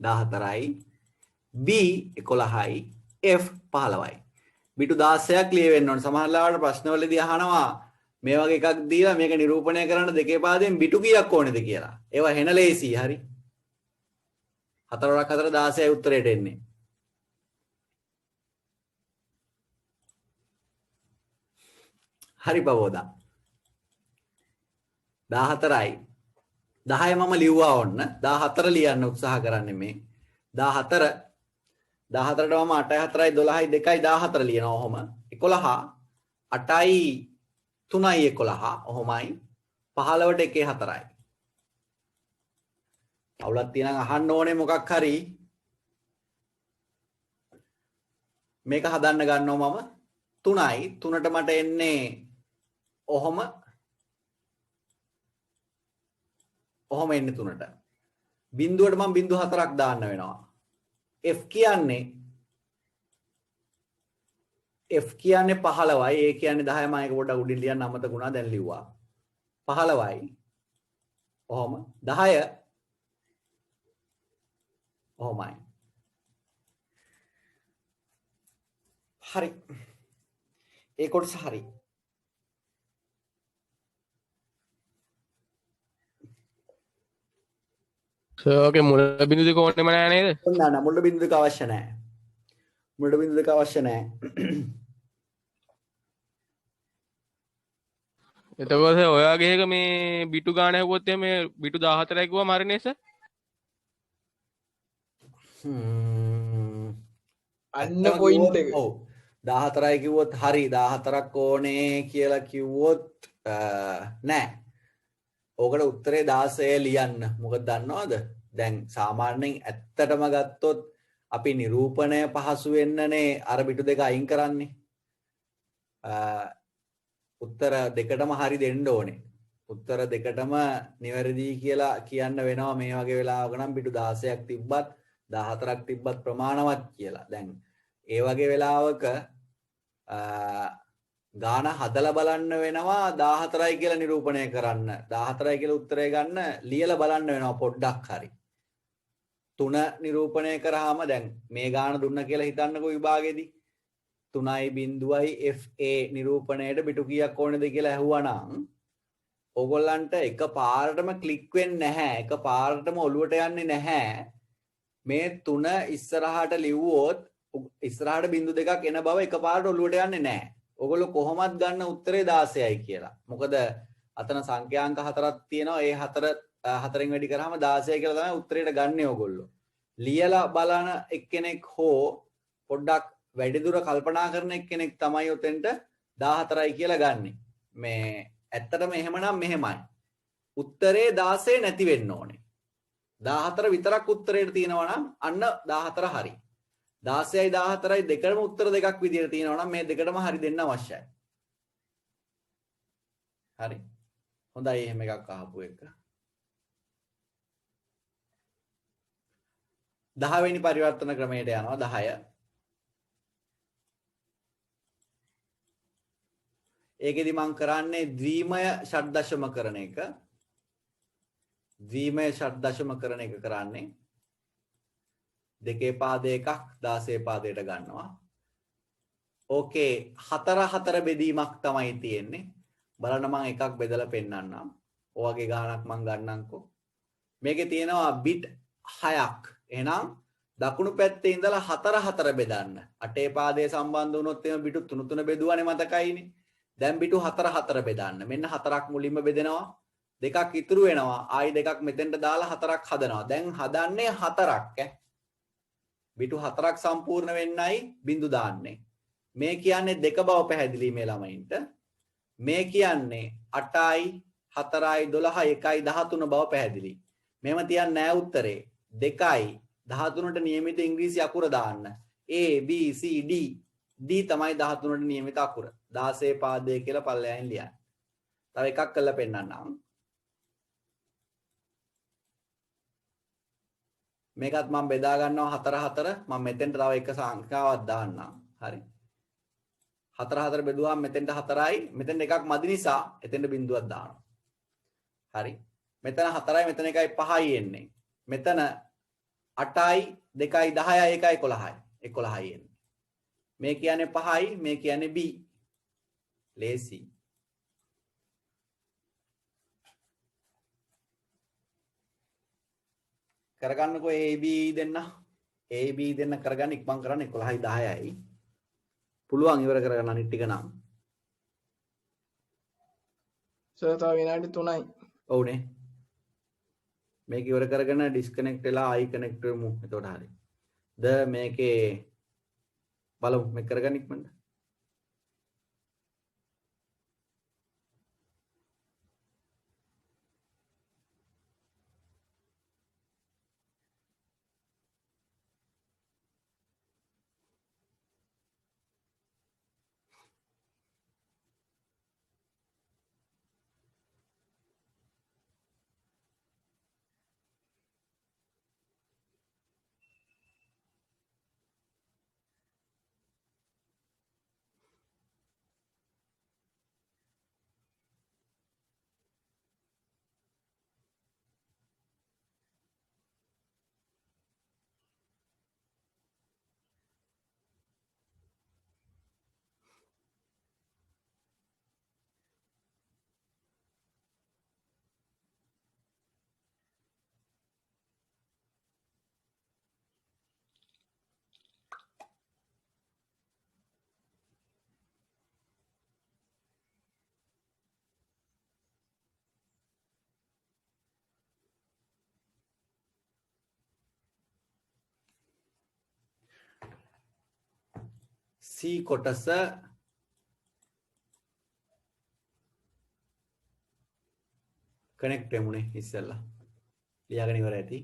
14යි B 11යි F 15යි. බිටු 16ක් ලියවෙන්න ඕනේ. සමහර ලාවට ප්‍රශ්නවලදී අහනවා මේ වගේ එකක් දීලා මේක නිරූපණය කරන්න දෙකේ පාදයෙන් බිටු කීයක් ඕනේද කියලා. ඒවා හෙන ලේසි හරි. 4 4 16යි උත්තරේට එන්නේ. හරි පවෝදා. 14යි 10 මම ලිව්වා ඔන්න 14 ලියන්න උත්සාහ කරන්නේ මේ 14 14ට මම 8යි 4යි 12යි 2යි 14 ලියනවා ඔහොම 11 8යි 3යි 11 ඔහොමයි 15ට එකේ 4යි අවුලක් තියෙනම් අහන්න ඕනේ මොකක් හරි මේක හදන්න ගන්නවා මම 3යි 3ට මට එන්නේ ඔහොම එන්නේ 3ට. බිඳුවට මම බිඳු 4ක් දාන්න වෙනවා. F කියන්නේ 15යි. A කියන්නේ 10යි. මම ඒක පොඩ්ඩක් උඩින් ලියන්න අමතක වුණා. දැන් ලිව්වා. 15යි. ඔහොම 10 ඔහොමයි. හරි. ඒ කොටස හරි. ඕකේ මුල බිඳු දෙක ඕනෙම නෑ නේද? ඔන්න මුල බිඳු දෙක අවශ්‍ය නැහැ. මුල බිඳු දෙක අවශ්‍ය නැහැ. එතකොට ඔයාගේ එක මේ බිටු ගාන හැවුවොත් එහේ මේ බිටු 14යි කිව්වම හරිනේ සර්. අන්න පොයින්ට් එක. ඔව් 14යි කිව්වොත් හරි 14ක් ඕනේ කියලා කිව්වොත් නෑ. ඕකට උත්තරේ 16 ලියන්න. මොකද දන්නවද? දැන් සාමාන්‍යයෙන් ඇත්තටම ගත්තොත් අපි නිරූපණය පහසු වෙන්නනේ අර බිටු දෙක අයින් කරන්නේ. උත්තර දෙකටම හරි දෙන්න ඕනේ. උත්තර දෙකටම නිවැරදි කියලා කියන්න වෙනවා මේ වගේ වෙලාවක නම් බිටු 16ක් තිබ්බත් 14ක් තිබ්බත් ප්‍රමාණවත් කියලා. දැන් ඒ වගේ වෙලාවක ගාන හදලා බලන්න වෙනවා 14යි කියලා නිරූපණය කරන්න. 14යි කියලා උත්තරය ගන්න ලියලා බලන්න වෙනවා පොඩ්ඩක් හරි. 3 නිරූපණය කරාම දැන් මේ ගාන දුන්න කියලා හිතන්නකෝ විභාගෙදී 3.0යි FA නිරූපණයට බිටු කීයක් ඕනේද කියලා ඇහුවා නම් ඕගොල්ලන්ට එක පාරටම ක්ලික් වෙන්නේ නැහැ. එක පාරටම ඔලුවට යන්නේ නැහැ. මේ 3 ඉස්සරහට ලිව්වොත් ඉස්සරහට බිංදු දෙකක් එන බව එක පාරට ඔලුවට යන්නේ නැහැ. ඔයගොල්ලෝ කොහොමත් ගන්න උත්තරේ 16යි කියලා. මොකද අතන සංඛ්‍යාංක 4ක් තියෙනවා. ඒ 4න් වැඩි කරාම 16 කියලා තමයි උත්තරේට ගන්නේ ඔයගොල්ලෝ. ලියලා බලන එක්කෙනෙක් හෝ පොඩ්ඩක් වැඩිදුර කල්පනා කරන එක්කෙනෙක් තමයි උතෙන්ට 14යි කියලා ගන්නෙ. මේ ඇත්තටම එහෙමනම් මෙහෙමයි. උත්තරේ 16 නැති වෙන්න ඕනේ. 14 විතරක් උත්තරේට තියෙනවා නම් අන්න 14 හරි. 16යි 14යි දෙකම උත්තර දෙකක් විදියට තියෙනවා නම් මේ දෙකටම හරි දෙන්න අවශ්‍යයි. හරි. හොඳයි එහෙම එකක් අහපු එක. 10 වෙනි පරිවර්තන ක්‍රමයට යනවා 10. ඒකෙදි මම කරන්නේ ද්විමය ෂඩ්දශම කරන එක. ද්විමය ෂඩ්දශම කරන එක කරන්නේ දෙකේ පාද එකක් 16 පාදයට ගන්නවා. ඕකේ 4 4 බෙදීමක් තමයි තියෙන්නේ. බලන්න මම එකක් බෙදලා පෙන්නන්නම්. ඔයගේ ගානක් මම ගන්නම්කෝ. මේකේ තියෙනවා බිට් 6ක්. එහෙනම් දකුණු පැත්තේ ඉඳලා 4 4 බෙදන්න. අටේ පාදයේ සම්බන්ධ වුණොත් එimhe බිටු 3 3 බෙදුවානේ මතකයිනේ. දැන් බිටු 4 4 බෙදන්න. මෙන්න 4ක් මුලින්ම බෙදෙනවා. දෙකක් ඉතුරු වෙනවා. ආයි දෙකක් මෙතෙන්ට දාලා 4ක් හදනවා. දැන් හදන්නේ 4ක් බිටු 4ක් සම්පූර්ණ වෙන්නයි බිංදු දාන්නේ. මේ කියන්නේ දෙක බව පැහැදිලි මේ ළමයින්ට. මේ කියන්නේ 8යි 4යි 12යි 1යි 13 බව පැහැදිලි. මෙහෙම තියන්නේ නැහැ උත්තරේ. 2යි 13ට නියමිත ඉංග්‍රීසි අකුර දාන්න. A B C D D තමයි 13ට නියමිත අකුර. 16 පාදය කියලා පල්ලෙයන් ලියන්න. තව එකක් කරලා පෙන්නන්නම්. මේකත් මම බෙදා ගන්නවා 4 4. මම මෙතෙන්ට තව එක සංඛ්‍යාවක් දාන්නම්. හරි. 4 4 බෙදුවාම මෙතෙන්ට 4යි. මෙතෙන්ට එකක් මදි නිසා එතෙන්ට බිංදුවක් දානවා. හරි. මෙතන 4යි මෙතන 1යි 5යි එන්නේ. මෙතන 8යි 2යි 10යි 1යි 11යි. 11යි එන්නේ. මේ කියන්නේ 5යි මේ කියන්නේ B. ලේසි. කරගන්නකෝ AB දෙන්න. AB දෙන්න කරගන්න ඉක්මන් කරන්න 11යි 10යි. පුළුවන් ඉවර කරගන්න අනිත් ටික නම්. සර් තව විනාඩි 3යි. ඔව්නේ. මේක ඉවර කරගෙන ඩිස්කනෙක්ට් වෙලා ආයි කනෙක්ට් වෙමු. එතකොට හරි. ද මේකේ බලමු මේක කරගන්න ඉක්මනට. C කොටස කනෙක්ට් වෙමුනේ ඉස්සෙල්ලා. ලියාගෙන ඉවර ඇති.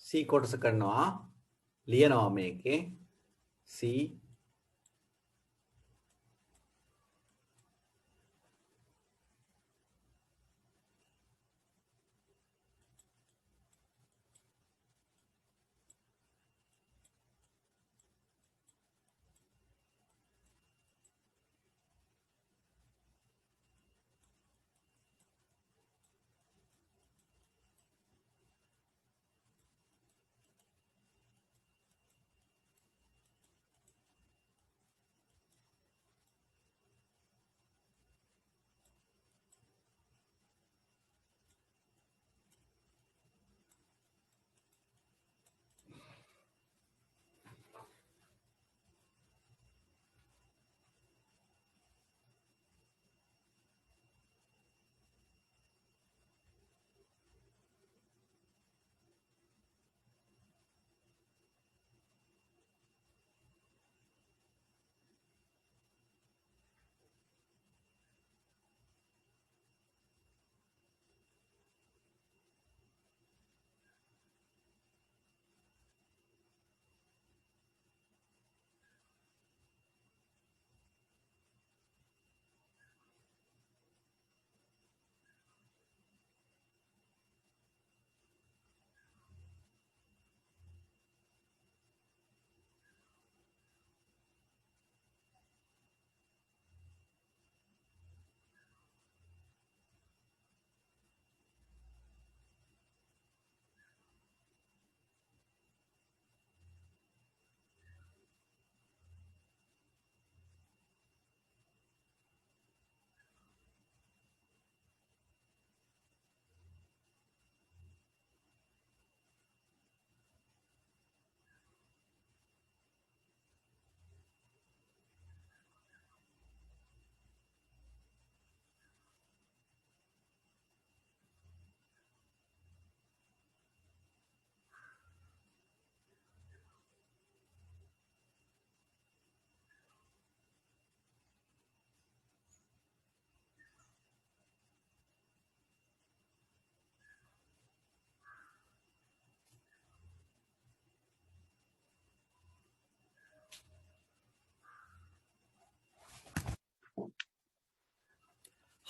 C කොටස කරනවා ලියනවා මේකේ C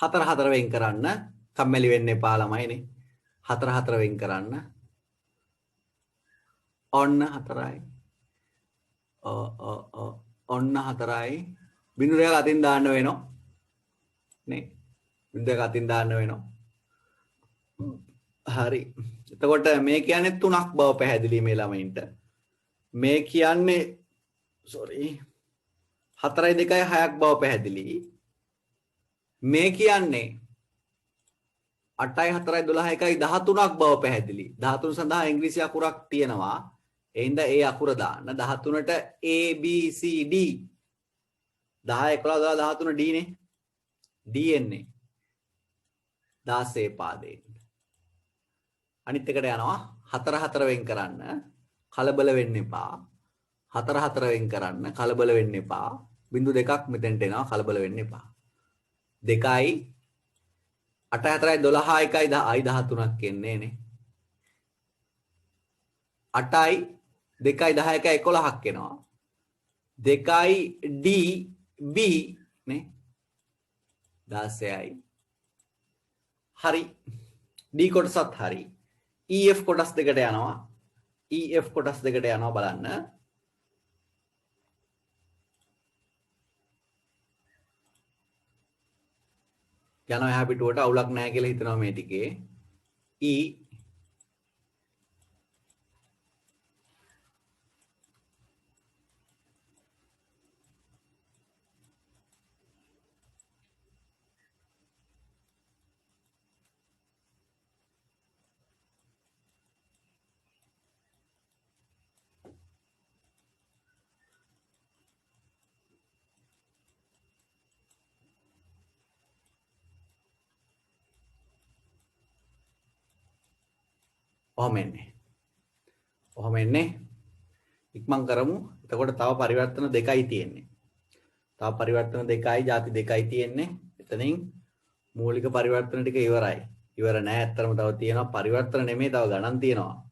හතර වෙන් කරන්න කම්මැලි වෙන්න එපා ළමයිනේ. හතර වෙන් කරන්න. ඔන්න 4යි. ඔන්න 4යි. බිඳු දෙක අතින් දාන්න වෙනවා. නේ. බිඳු දෙක අතින් දාන්න වෙනවා. හරි. එතකොට මේ කියන්නේ 3ක් බව පැහැදිලි මේ ළමයින්ට. මේ කියන්නේ sorry 4යි 2යි 6ක් බව පැහැදිලි. මේ කියන්නේ 8යි 4යි 12යි 13ක් බව පැහැදිලි. 13 සඳහා ඉංග්‍රීසි අකුරක් තියෙනවා. ඒ හින්දා ඒ අකුර දාන්න. 13ට A B C D 10 11 12 13 D නේ. D එන්නේ 16 පාදයෙන්. අනිත් එකට යනවා 4 වෙන් කරන්න. කලබල වෙන්න එපා. 4 4 වෙන් කරන්න කලබල වෙන්න එපා. බිංදු දෙකක් මෙතෙන්ට එනවා කලබල වෙන්න එපා. 2යි 8 4යි 12 1යි 13ක් එන්නේ නේ. 8යි 2යි 10 1යි 11ක් එනවා. 2යි D B නේ 16යි. හරි. D කොටසත් හරි. EF කොටස් දෙකට යනවා. EF කොටස් දෙකට යනවා බලන්න. යනවා එහා පිටුවට අවුලක් නැහැ කියලා හිතනවා මේ ටිකේ. E ඔහම එන්නේ. ඔහම එන්නේ. ඉක්මන් කරමු. එතකොට තව පරිවර්තන දෙකයි තියෙන්නේ. තව පරිවර්තන දෙකයි ಜಾති දෙකයි තියෙන්නේ. එතනින් මූලික පරිවර්තන ටික ඉවරයි. ඉවර නෑ. ඇත්තටම තව තියෙනවා පරිවර්තන නෙමෙයි තව ගණන් තියෙනවා.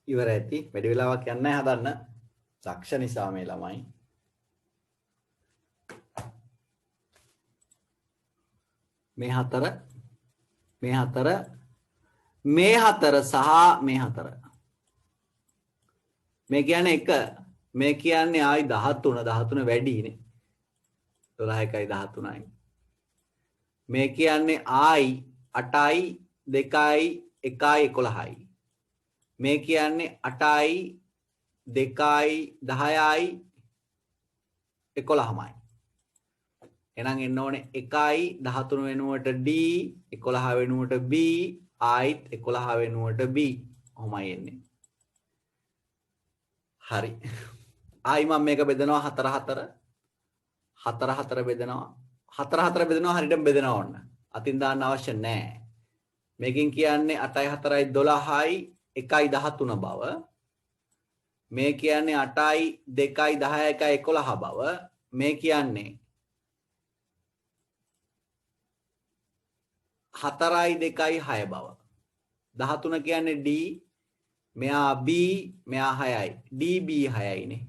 ඉවර ඇති. වැඩි වෙලාවක් යන්නේ නැහැ හදන්න. දක්ෂ නිසා මේ ළමයි. මේ 4 මේ 4 මේ 4 සහ මේ 4 මේ කියන්නේ 1 මේ කියන්නේ ආයි 13 13 වැඩිනේ 12 1යි 13යි මේ කියන්නේ ආයි 8යි 2යි 1යි 11යි මේ කියන්නේ 8යි 2යි 10යි 11යි එහෙනම් එන්න ඕනේ 1යි 13 වෙනුවට D 11 වෙනුවට B ආයිත් 11 වෙනුවට B ඔහොමයි එන්නේ හරි ආයි මම මේක බෙදනවා 4 4 4 4 බෙදනවා 4 4 බෙදනවා හරියටම බෙදනවා ඕන්න අතින් දාන්න අවශ්‍ය නැහැ මේකෙන් කියන්නේ 8යි 4යි 12යි 1යි 13 බව මේ කියන්නේ 8යි 2යි 10යි 1යි 11 බව මේ කියන්නේ 4යි 2යි 6 බව 13 කියන්නේ D මෙයා B මෙයා 6යි DB 6යි නේ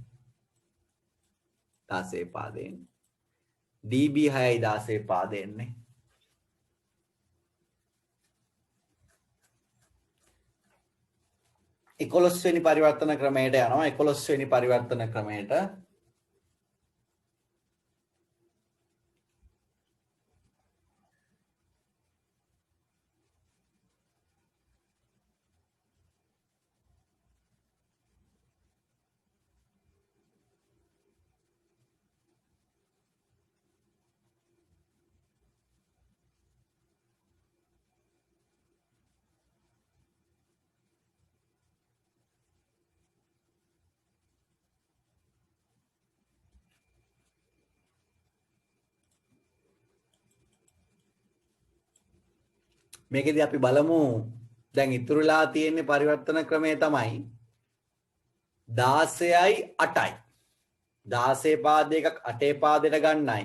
16 පාදයෙන් DB 6යි 16 පාදයෙන් නේ 11 වෙනි පරිවර්තන ක්‍රමයට යනවා 11 වෙනි පරිවර්තන ක්‍රමයට මේකෙදී අපි බලමු දැන් ඉතුරුලා තියෙන පරිවර්තන ක්‍රමය තමයි 16යි 8යි 16 පාදයකක් 8 පාදයට ගන්නයි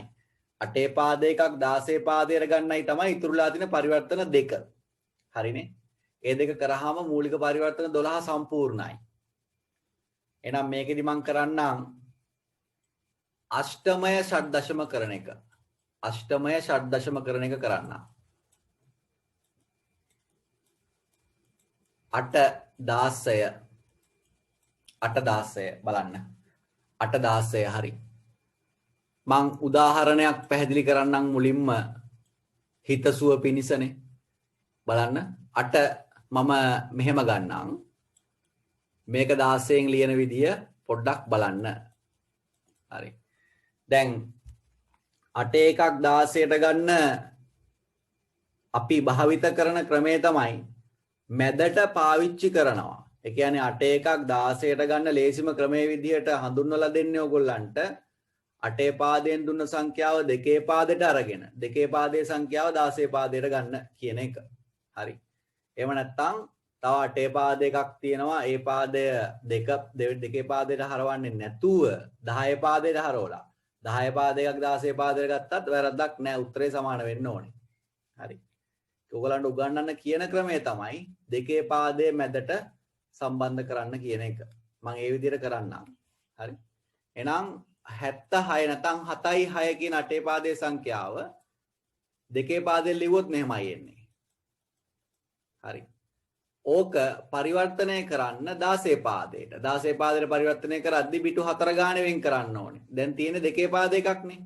8 පාදයකක් 16 පාදයට ගන්නයි තමයි ඉතුරුලා තියෙන පරිවර්තන දෙක. හරිනේ. ඒ දෙක කරාම මූලික පරිවර්තන 12 සම්පූර්ණයි. එහෙනම් මේකෙදි මම කරන්නම් අෂ්ටමය ෂඩ්දශම කරන එක. අෂ්ටමය ෂඩ්දශම කරන එක කරන්නම්. 8 16 8 16 බලන්න. 8 16 හරි. මං උදාහරණයක් පැහැදිලි කරන්නම් මුලින්ම හිතසුව පිණිසනේ. බලන්න 8 මම මෙහෙම ගන්නම්. මේක 16න් ලියන විදිය පොඩ්ඩක් බලන්න. හරි. දැන් 8 එකක් 16ට ගන්න අපි භාවිත කරන ක්‍රමය තමයි මැදට පාවිච්චි කරනවා. ඒ කියන්නේ 8 එකක් 16ට ගන්න ලේසිම ක්‍රමයේ විදිහට හඳුන්වලා දෙන්නේ ඕගොල්ලන්ට 8 පාදයෙන් දුන්න සංඛ්‍යාව 2 පාදයට අරගෙන 2 පාදයේ සංඛ්‍යාව 16 පාදයට ගන්න කියන එක. හරි. එහෙම නැත්නම් තව 8 පාදයකක් තියෙනවා ඒ පාදය දෙකේ පාදයට හරවන්නේ නැතුව 10 පාදයට හරවලා 10 පාදයක 16 පාදයට ගත්තත් වැරද්දක් නැහැ උත්තරේ සමාන වෙන්න ඕනේ. හරි. ඔයගලන්ට උගන්වන්න කියන ක්‍රමය තමයි දෙකේ පාදයේ මැදට සම්බන්ධ කරන්න කියන එක. මම ඒ විදිහට කරන්නම්. හරි. එහෙනම් 76 නැත්නම් 7යි 6 කියන 8 පාදයේ සංඛ්‍යාව දෙකේ පාදයෙන් ලිව්වොත් මෙහෙමයි එන්නේ. හරි. ඕක පරිවර්තනය කරන්න 16 පාදයට. 16 පාදයට පරිවර්තනය කරද්දි පිටු 4 ගානේ වෙන් කරන්න ඕනේ. දැන් තියෙන්නේ දෙකේ පාදයකක්නේ.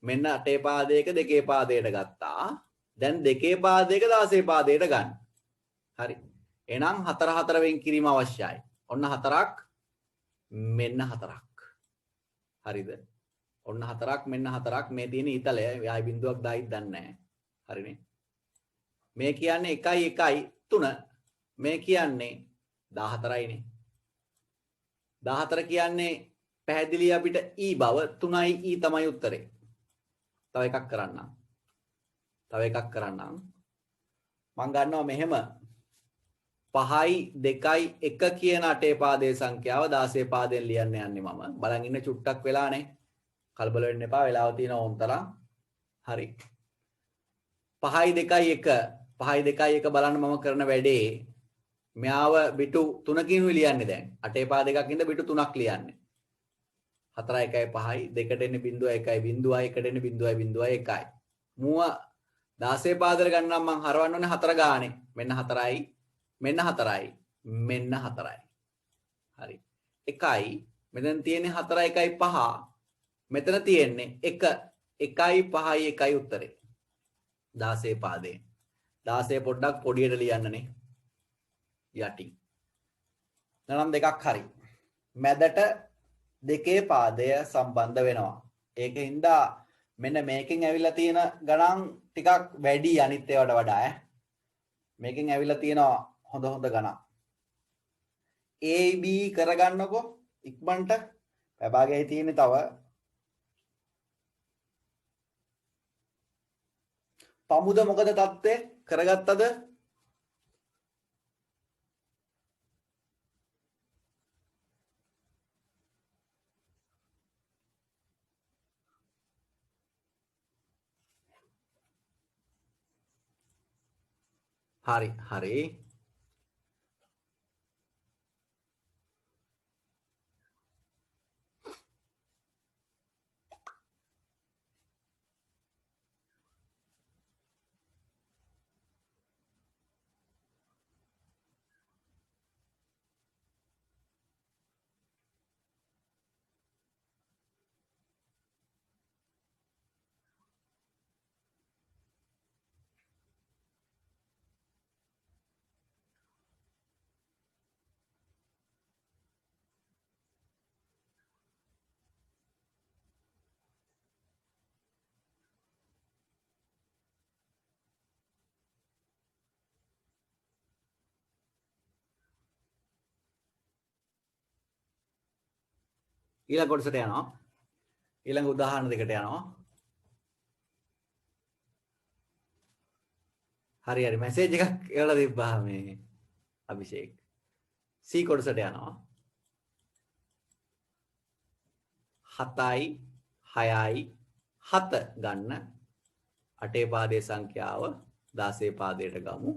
මෙන්න 8 පාදයක දෙකේ පාදයට ගත්තා. දැන් දෙකේ පාදයක 16 පාදයට ගන්න. හරි. එහෙනම් 4 4 වෙන් කිරීම අවශ්‍යයි. ඔන්න 4ක් මෙන්න 4ක්. හරිද? ඔන්න 4ක් මෙන්න 4ක් මේ තියෙන ඊතලය. ආයි බිඳුවක් දායිත් දන්නේ නැහැ. හරිනේ. මේ කියන්නේ 1 1 3 මේ කියන්නේ 14යිනේ. 14 කියන්නේ පැහැදිලි අපිට ඊ බව 3යි ඊ තමයි උත්තරේ. තව එකක් කරන්නම්. මම ගන්නවා මෙහෙම 5යි 2යි 1 කියන 8 පාදයේ සංඛ්‍යාව 16 පාදයෙන් ලියන්න යන්නේ මම. බලන් ඉන්න චුට්ටක් වෙලානේ. කලබල වෙන්න එපා. වෙලාව තියෙනවා ඕන තරම්. හරි. 5යි 2යි 1 5යි 2යි 1 බලන්න මම කරන වැඩේ මෙයාව පිටු 3කින් ලියන්නේ දැන් 8 පාදයකක් ඉඳ පිටු 3ක් ලියන්නේ 4 1යි 5යි 2ට එන්නේ 0.1යි 0යි 1ට එන්නේ 0.0යි 1යි මුව 16 පාදවල ගන්නම් මං හරවන්න ඕනේ 4 ගානේ මෙන්න 4යි මෙන්න 4යි මෙන්න 4යි හරි 1යි මෙතන තියෙන්නේ 4 1යි 5 මෙතන තියෙන්නේ 1 1යි 5යි 1යි උත්තරේ 16 පාදේ 16 පොඩ්ඩක් පොඩියට ලියන්නනේ යටි. නම් දෙකක් හරි. මැදට දෙකේ පාදය සම්බන්ධ වෙනවා. ඒකින්ද මෙන්න මේකෙන් ඇවිල්ලා තියෙන ගණන් ටිකක් වැඩි අනිත් ඒවාට වඩා ඈ. මේකෙන් ඇවිල්ලා තියෙනවා හොඳ ගණන්. A B කරගන්නකො ඉක්මනට. පැබාගේ තියෙන්නේ තව පමුද මොකද තත්ත්වය කරගත්තද? හරි ඊළඟ කොටසට යනවා. ඊළඟ උදාහරණ දෙකට යනවා. හරි හරි මැසේජ් එකක් එවලා තිබ්බා මේ අභිෂේක් C කොටසට යනවා 7යි 6යි 7 ගන්න 8 පාදයේ සංඛ්‍යාව 16 පාදයට ගමු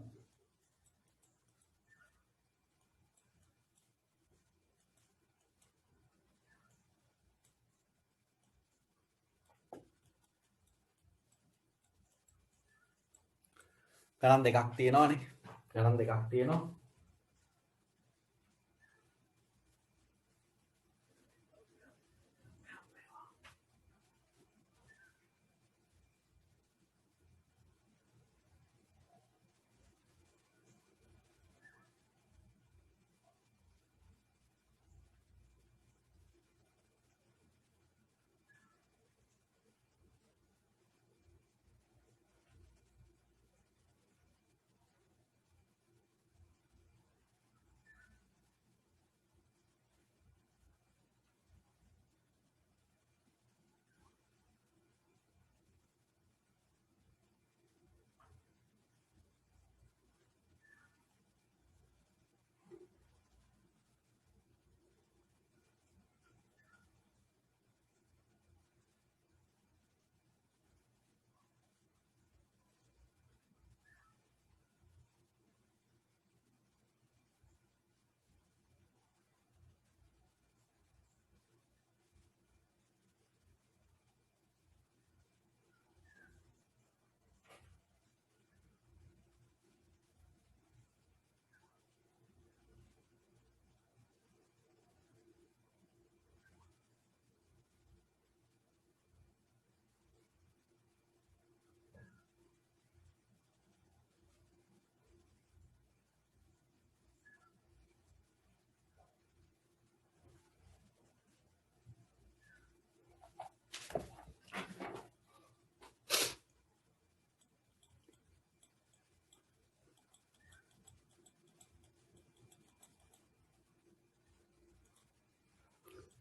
ගණන් දෙකක් තියෙනවානේ ගණන් දෙකක් තියෙනවා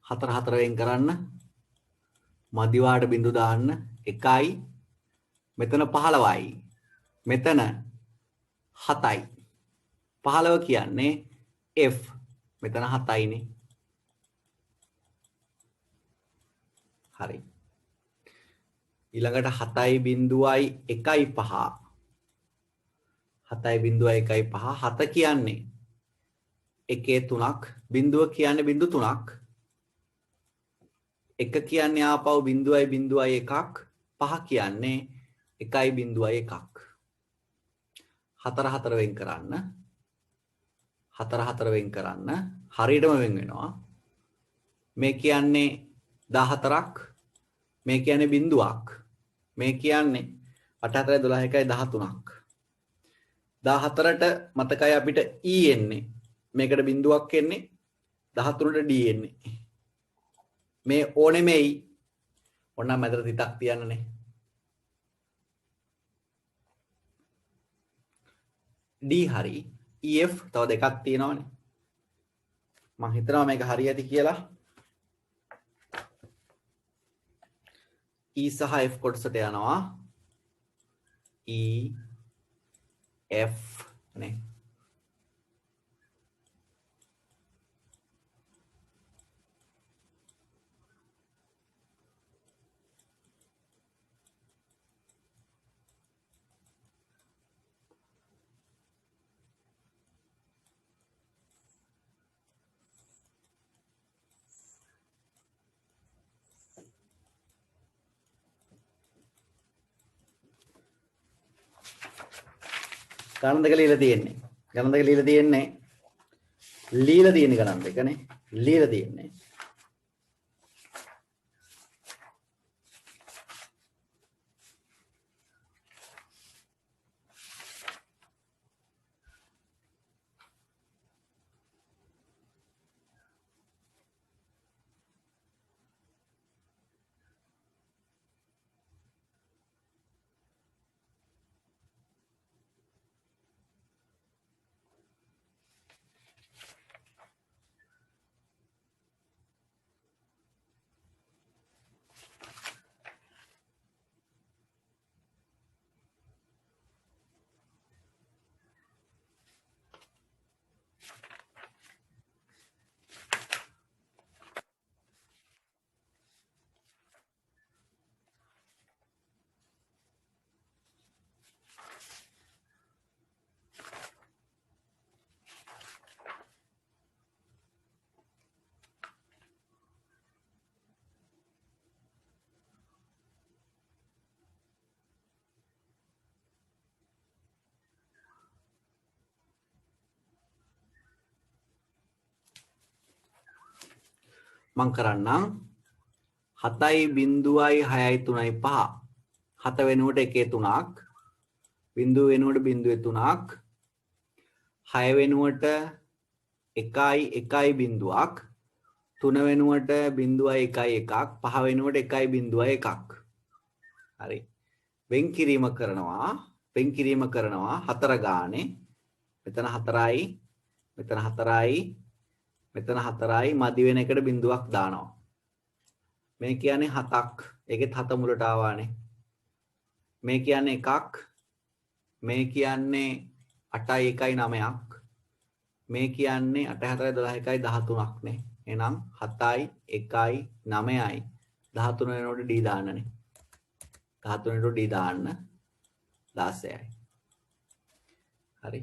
හතර හතර වෙන් කරන්න මදිවාට බිඳු දාන්න 1යි මෙතන 15යි මෙතන 7යි 15 කියන්නේ F මෙතන 7යිනේ හරි ඊළඟට 7යි බිඳුවයි 1යි 5 7යි බිඳුවයි 1යි 5 7 කියන්නේ එකේ 3ක් බිඳුව කියන්නේ බිඳු 3ක් එක කියන්නේ ආපහු බිඳුවයි බිඳුවයි එකක් පහ කියන්නේ 1යි බිඳුවයි එකක් හතර හතර වෙන් කරන්න හතර හතර වෙන් කරන්න හරියටම වෙන් වෙනවා මේ කියන්නේ 14ක් මේ කියන්නේ බිඳුවක් මේ කියන්නේ 8 4 12 1යි 13ක් 14ට මතකයි අපිට E එන්නේ මේකට බිඳුවක් එන්නේ 13ට D එන්නේ මේ ඕනේ මේයි ඔන්න මැදට තිතක් තියන්නනේ D හරි EF තව දෙකක් තියෙනවනේ මම හිතනවා මේක හරි ඇති කියලා E සහ F කොටසට යනවා E F නේ ගණන් දෙක লীලා තියෙන්නේ ගණන් දෙක লীලා තියෙන්නේ ගණන් දෙකනේ লীලා තියෙන්නේ මං කරන්නම් 7.6.3.5 7 වෙනුවට 1 3ක් බිඳුව වෙනුවට බිඳුවේ 3ක් 6 වෙනුවට 1.1 බිඳුවක් 3 වෙනුවට 0.1 1ක් 5 වෙනුවට 1.1ක් හරි වෙන් කිරීම කරනවා 4 ගානේ මෙතන 4යි මෙතන 4යි මෙතන 4යි මදි වෙන එකට බිඳුවක් දානවා මේ කියන්නේ 7ක් ඒකෙත් 7 මුලට ආවානේ මේ කියන්නේ 1ක් මේ කියන්නේ 8යි 1යි 9ක් මේ කියන්නේ 8 4යි 12යි 13ක් නේ එහෙනම් 7යි 1යි 9යි 13 වෙනකොට D දාන්නනේ 13 වෙනකොට D දාන්න 16යි හරි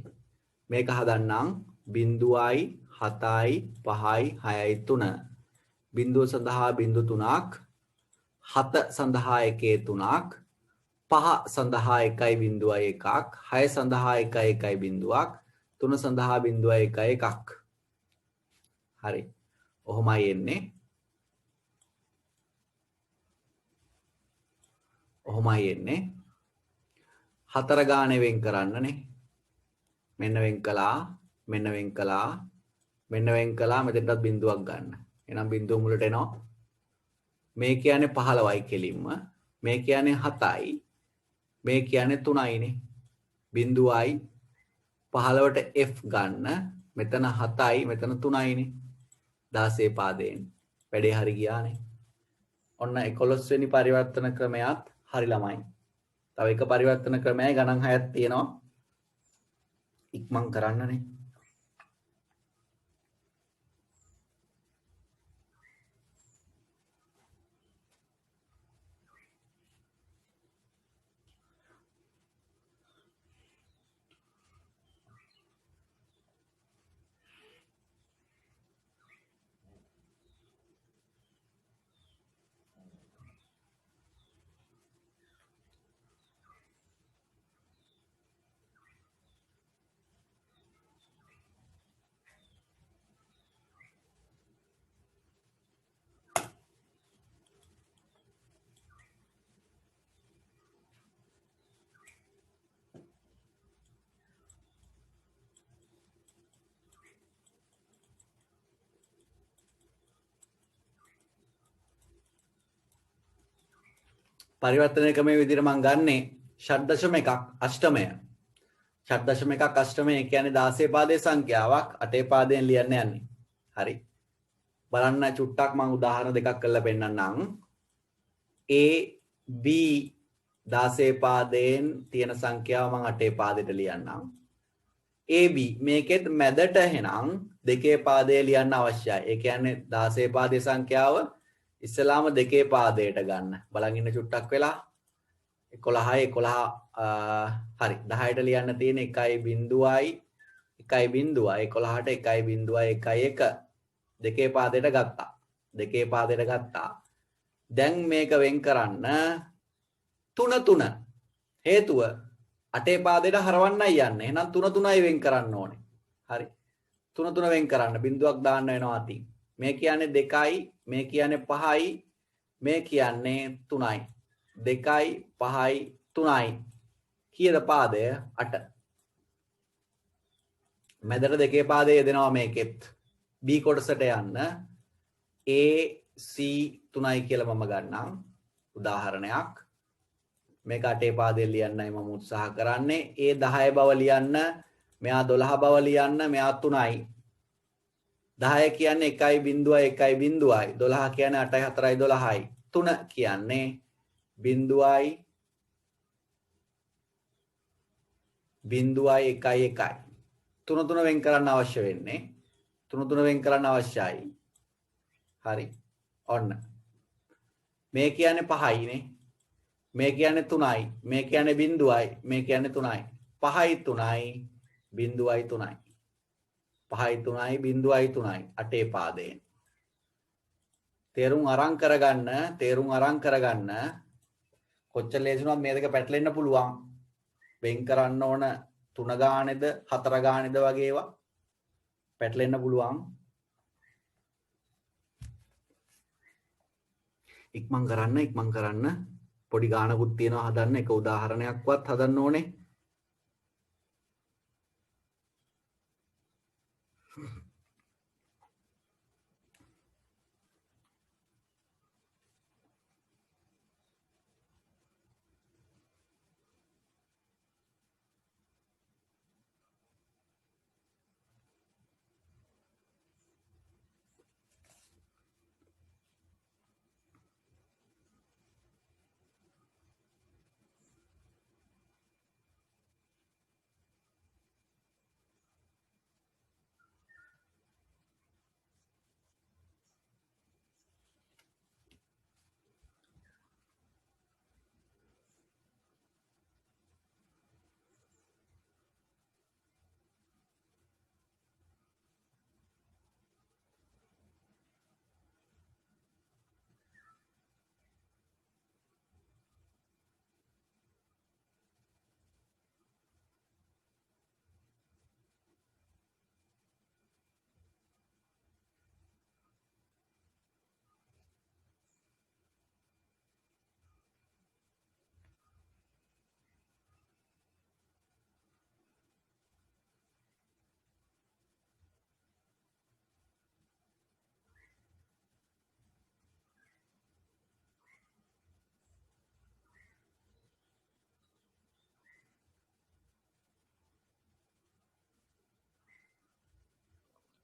මේක හදන්නම් 0යි 7යි 5යි 6යි 3 බිඳුව සඳහා බිඳු 3ක් 7 සඳහා 1 3ක් 5 සඳහා 1.1ක් 6 සඳහා 1.1 බිඳුවක් 3 සඳහා 0.1ක් හරි ඔහොමයි එන්නේ ඔහොමයි එන්නේ 4 ගානේ වෙන් කරන්නනේ මෙන්න වෙන් කළා මෙන්න වෙන් කළා මෙන්න වෙන් කළා මෙතනටත් බිඳුවක් ගන්න එහෙනම් බිඳුව මුලට එනවා මේ කියන්නේ 15යි කෙලින්ම මේ කියන්නේ 7යි මේ කියන්නේ 3යිනේ බිඳුවයි 15ට F ගන්න මෙතන 7යි මෙතන 3යිනේ 16 පාදයෙන් වැඩේ හරි ගියානේ ඔන්න 11 වෙනි පරිවර්තන ක්‍රමයත් හරි ළමයි තව එක පරිවර්තන ක්‍රමයයි ගණන් 6ක් තියෙනවා ඉක්මන් කරන්නනේ පරිවර්තනය ක්‍රමයේ විදිහට මම ගන්නෙ 6.1 අෂ්ටමය 6.1 අෂ්ටමය කියන්නේ 16 පාදයේ සංඛ්‍යාවක් 8 පාදයෙන් ලියන්න යන්නේ හරි බලන්න චුට්ටක් මම උදාහරණ දෙකක් කරලා පෙන්නන්නම් A B 16 පාදයෙන් තියෙන සංඛ්‍යාව මම 8 පාදයට ලියන්නම් AB මේකෙත් මැදට එහෙනම් 2 පාදයේ ලියන්න අවශ්‍යයි ඒ කියන්නේ 16 පාදයේ සංඛ්‍යාව ඉස්සලාම 2 පාදයට ගන්න බලන් ඉන්න චුට්ටක් වෙලා 11යි 11 හරි 10ට ලියන්න තියෙන 1.0යි 1.0යි 11ට 1.0යි 1 2 පාදයට ගත්තා 2 පාදයට ගත්තා දැන් මේක වෙන් කරන්න 3 3 හේතුව 8 පාදයට හරවන්නයි යන්නේ එහෙනම් 3 3යි වෙන් කරන්න ඕනේ හරි 3 3 වෙන් කරන්න බිඳුවක් දාන්න වෙනවා අතින් මේ කියන්නේ 2යි මේ කියන්නේ 5යි මේ කියන්නේ 3යි 2යි 5යි 3යි කීයද පාදය 8 මැදට 2 පාදයේ දෙනවා මේකෙත් B කොටසට යන්න A C 3යි කියලා මම ගන්නම් උදාහරණයක් මේක 8 පාදයෙන් ලියන්නයි මම උත්සාහ කරන්නේ A 10 බව ලියන්න මෙයා 12 බව ලියන්න මෙයා 3යි 10 කියන්නේ 1.1යි 12 කියන්නේ 8යි 4යි 12යි 3 කියන්නේ 0යි 0යි 1යි 1යි 3 3 වෙන් කරන්න අවශ්‍ය වෙන්නේ 3 3 වෙන් කරන්න අවශ්‍යයි හරි ඔන්න මේ කියන්නේ 5යිනේ මේ කියන්නේ 3යි මේ කියන්නේ 0යි මේ කියන්නේ 3යි 5යි 3යි 0යි 3යි 5යි 3යි 0යි 3යි 8 පාදයෙන් තේරුම් අරන් කරගන්න කොච්චර ලේසිනවද මේ දෙක පැටලෙන්න පුළුවන් වෙන් කරන්න ඕන 3 ගානේද 4 ගානේද වගේ ඒවා පැටලෙන්න පුළුවන් ඉක්මන් කරන්න පොඩි ගානකුත් තියෙනවා හදන්න එක උදාහරණයක්වත් හදන්න ඕනේ.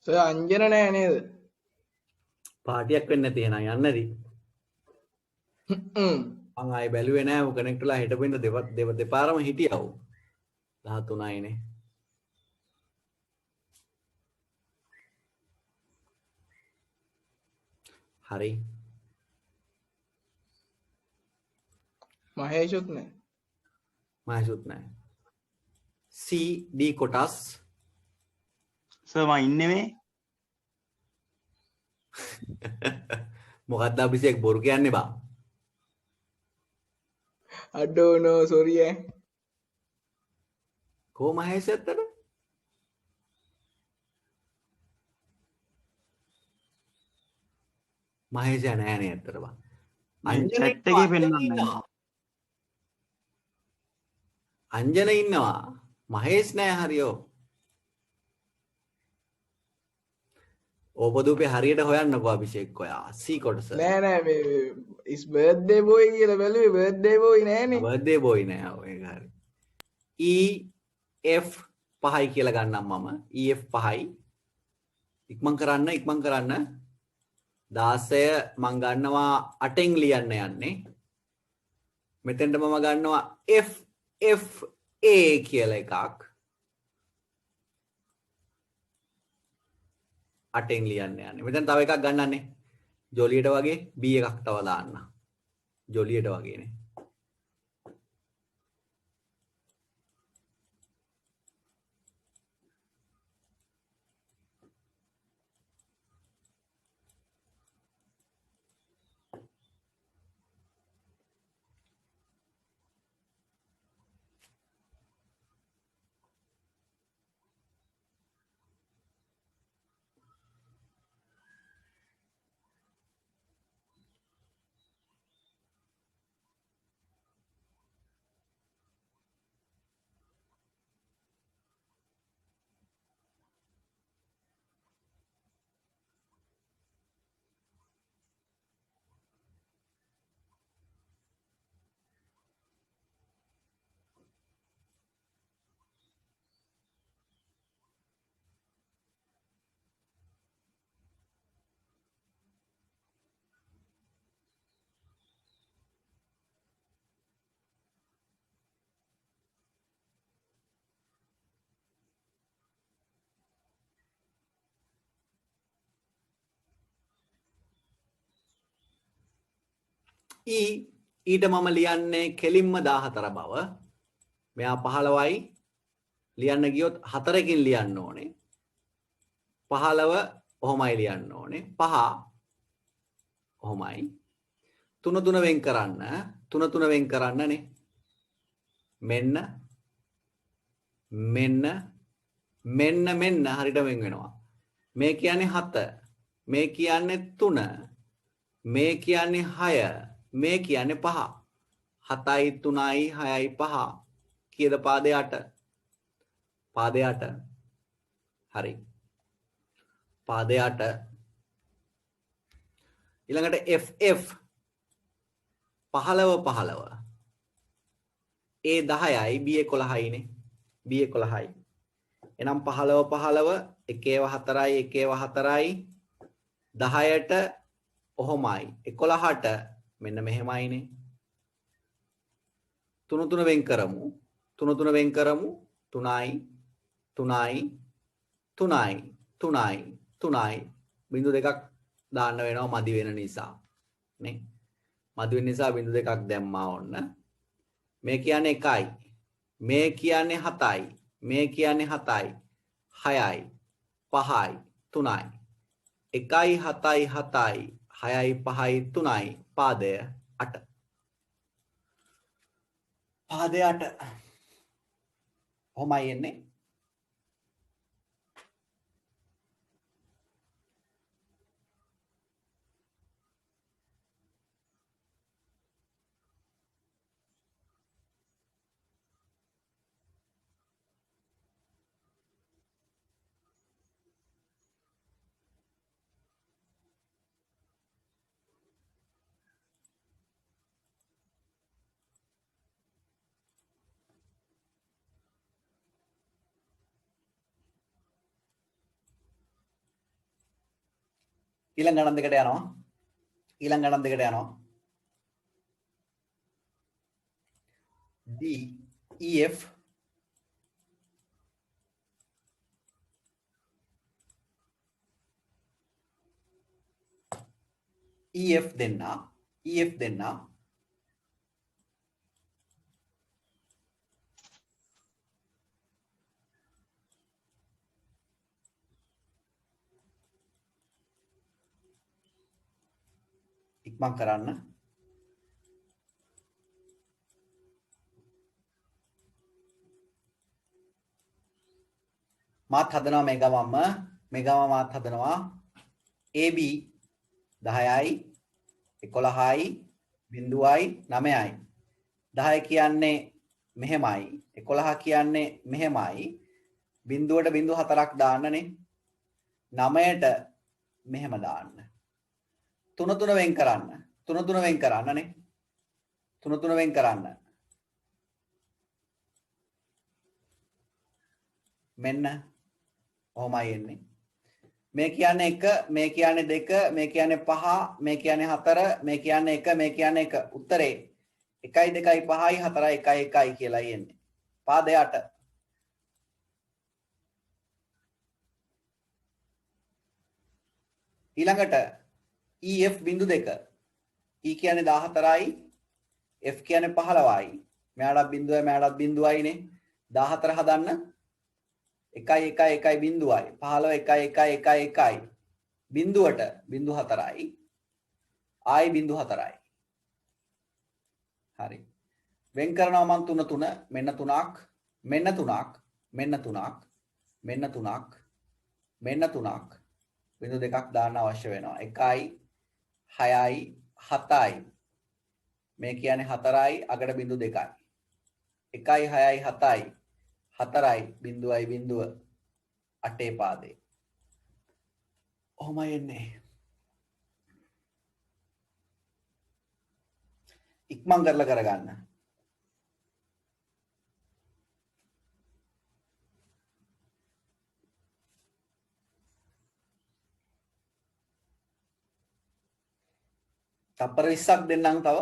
සර් අංජන නෑ නේද? පාටියක් වෙන්න නැති එහෙනම් යන්නද? හ්ම්. මං ආයේ බැලුවේ නෑ ඌ කනෙක්ට් වෙලා හිටපින්ද දෙපාරම හිටියා ඌ 13යිනේ. හරි. මහේෂුත් නෑ. මහසුත් නෑ. C D කොටස් සර් මම ඉන්නේ මේ. මොකක්ද අභිෂේක් බොරු කියන්නේ බා? අඩෝ නෝ සෝරි ඈ. කෝ මහේෂ් ඇත්තට? මහේෂ් නෑනේ ඇත්තට බා. chat එකේ පෙන්නන්නේ. අංජන ඉන්නවා. මහේෂ් නෑ හරියෝ. ඕපදූපේ හරියට හොයන්නකෝ අභිෂේක් ඔයා. C කොටස. නෑ නෑ මේ is birthday boy කියලා බැලුවේ birthday boy නෑනේ. බර්ත්ඩේ බොයි නෑ ඔය ඒක හරි. E F 5යි කියලා ගන්නම් මම. E F 5යි. ඉක්මන් කරන්න 16 මං ගන්නවා 8න් ලියන්න යන්නේ. මෙතෙන්ට මම ගන්නවා F F A කියලා එකක්. 8න් ලියන්න යන්නේ. මෙතන තව එකක් ගන්නන්නේ. ජොලියට වගේ B එකක් තව දාන්න. ජොලියට වගේනේ. ඊට මම ලියන්නේ කෙලින්ම 14 බව. මෙයා 15යි ලියන්න ගියොත් 4කින් ලියන්න ඕනේ. 15 ඔහොමයි ලියන්න ඕනේ. 5 ඔහොමයි. 3 වෙන් කරන්න. 3 වෙන් කරන්නනේ. මෙන්න හරියට වෙන් වෙනවා. මේ කියන්නේ 7. මේ කියන්නේ 3. මේ කියන්නේ 6 මේ කියන්නේ 5 7යි 3යි 6යි 5 කීයද පාදේ 8 පාදේ 8 හරි පාදේ 8 ඊළඟට FF 15 A 10යි B 11යි නේ B 11යි එනම් 15 එකේව 4යි එකේව 4යි 10ට ඔහොමයි 11ට මෙන්න මෙහෙමයිනේ තුන වෙන් කරමු 3යි 3යි බිංදු දෙකක් දාන්න වෙනවා මදි වෙන නිසා නේ මදි වෙන නිසා බිංදු දෙකක් දැම්මා ඔන්න මේ කියන්නේ 1යි මේ කියන්නේ 7යි මේ කියන්නේ 7යි 6යි 5යි 3යි 1යි 7යි 7යි 6යි 5යි 3යි පාදය 8 පාදය 8 කොහොමයි එන්නේ ඊළඟ ගණන් දෙකට යනවා D EF දෙන්න ඉක්මන් කරන්න මාත් හදනවා මෙගාම මාත් හදනවා AB 10යි 11යි 0යි 9යි 10 කියන්නේ මෙහෙමයි 11 කියන්නේ මෙහෙමයි බිංදුවට බිංදු 4ක් දාන්නනේ 9ට මෙහෙම දාන්න 3 වෙන් කරන්න 3 වෙන් කරන්නනේ 3 වෙන් කරන්න මෙන්න ඔහොමයි එන්නේ මේ කියන්නේ 1 මේ කියන්නේ 2 මේ කියන්නේ 5 මේ කියන්නේ 4 මේ කියන්නේ 1 මේ කියන්නේ 1 උත්තරේ 1යි 2යි 5යි 4යි 1යි 1යි කියලායි එන්නේ පාදය 8 ඊළඟට EF බිංදු 2 E කියන්නේ 14යි F කියන්නේ 15යි මෙයාටත් බිංදුවයි මෙයාටත් බිංදුවයිනේ 14 හදන්න 1යි 1යි 1යි බිංදුවයි 15 1යි 1යි 1යි 1යි බිංදුවට බිංදු 4යි ආයි බිංදු 4යි හරි වෙන් කරනවා මම 3 මෙන්න 3ක් මෙන්න 3ක් මෙන්න 3ක් මෙන්න 3ක් මෙන්න 3ක් බිංදු දෙකක් දාන්න අවශ්‍ය වෙනවා 1යි 6යි 7යි මේ කියන්නේ 4යි අගට බිංදු 2යි 1යි 6යි 7යි 4යි බිංදුවයි බිංදුව 8 පාදේ ඔහොමයි එන්නේ ඉක්මන් කරලා කරගන්න තප්පර 20ක් දෙන්නම් තව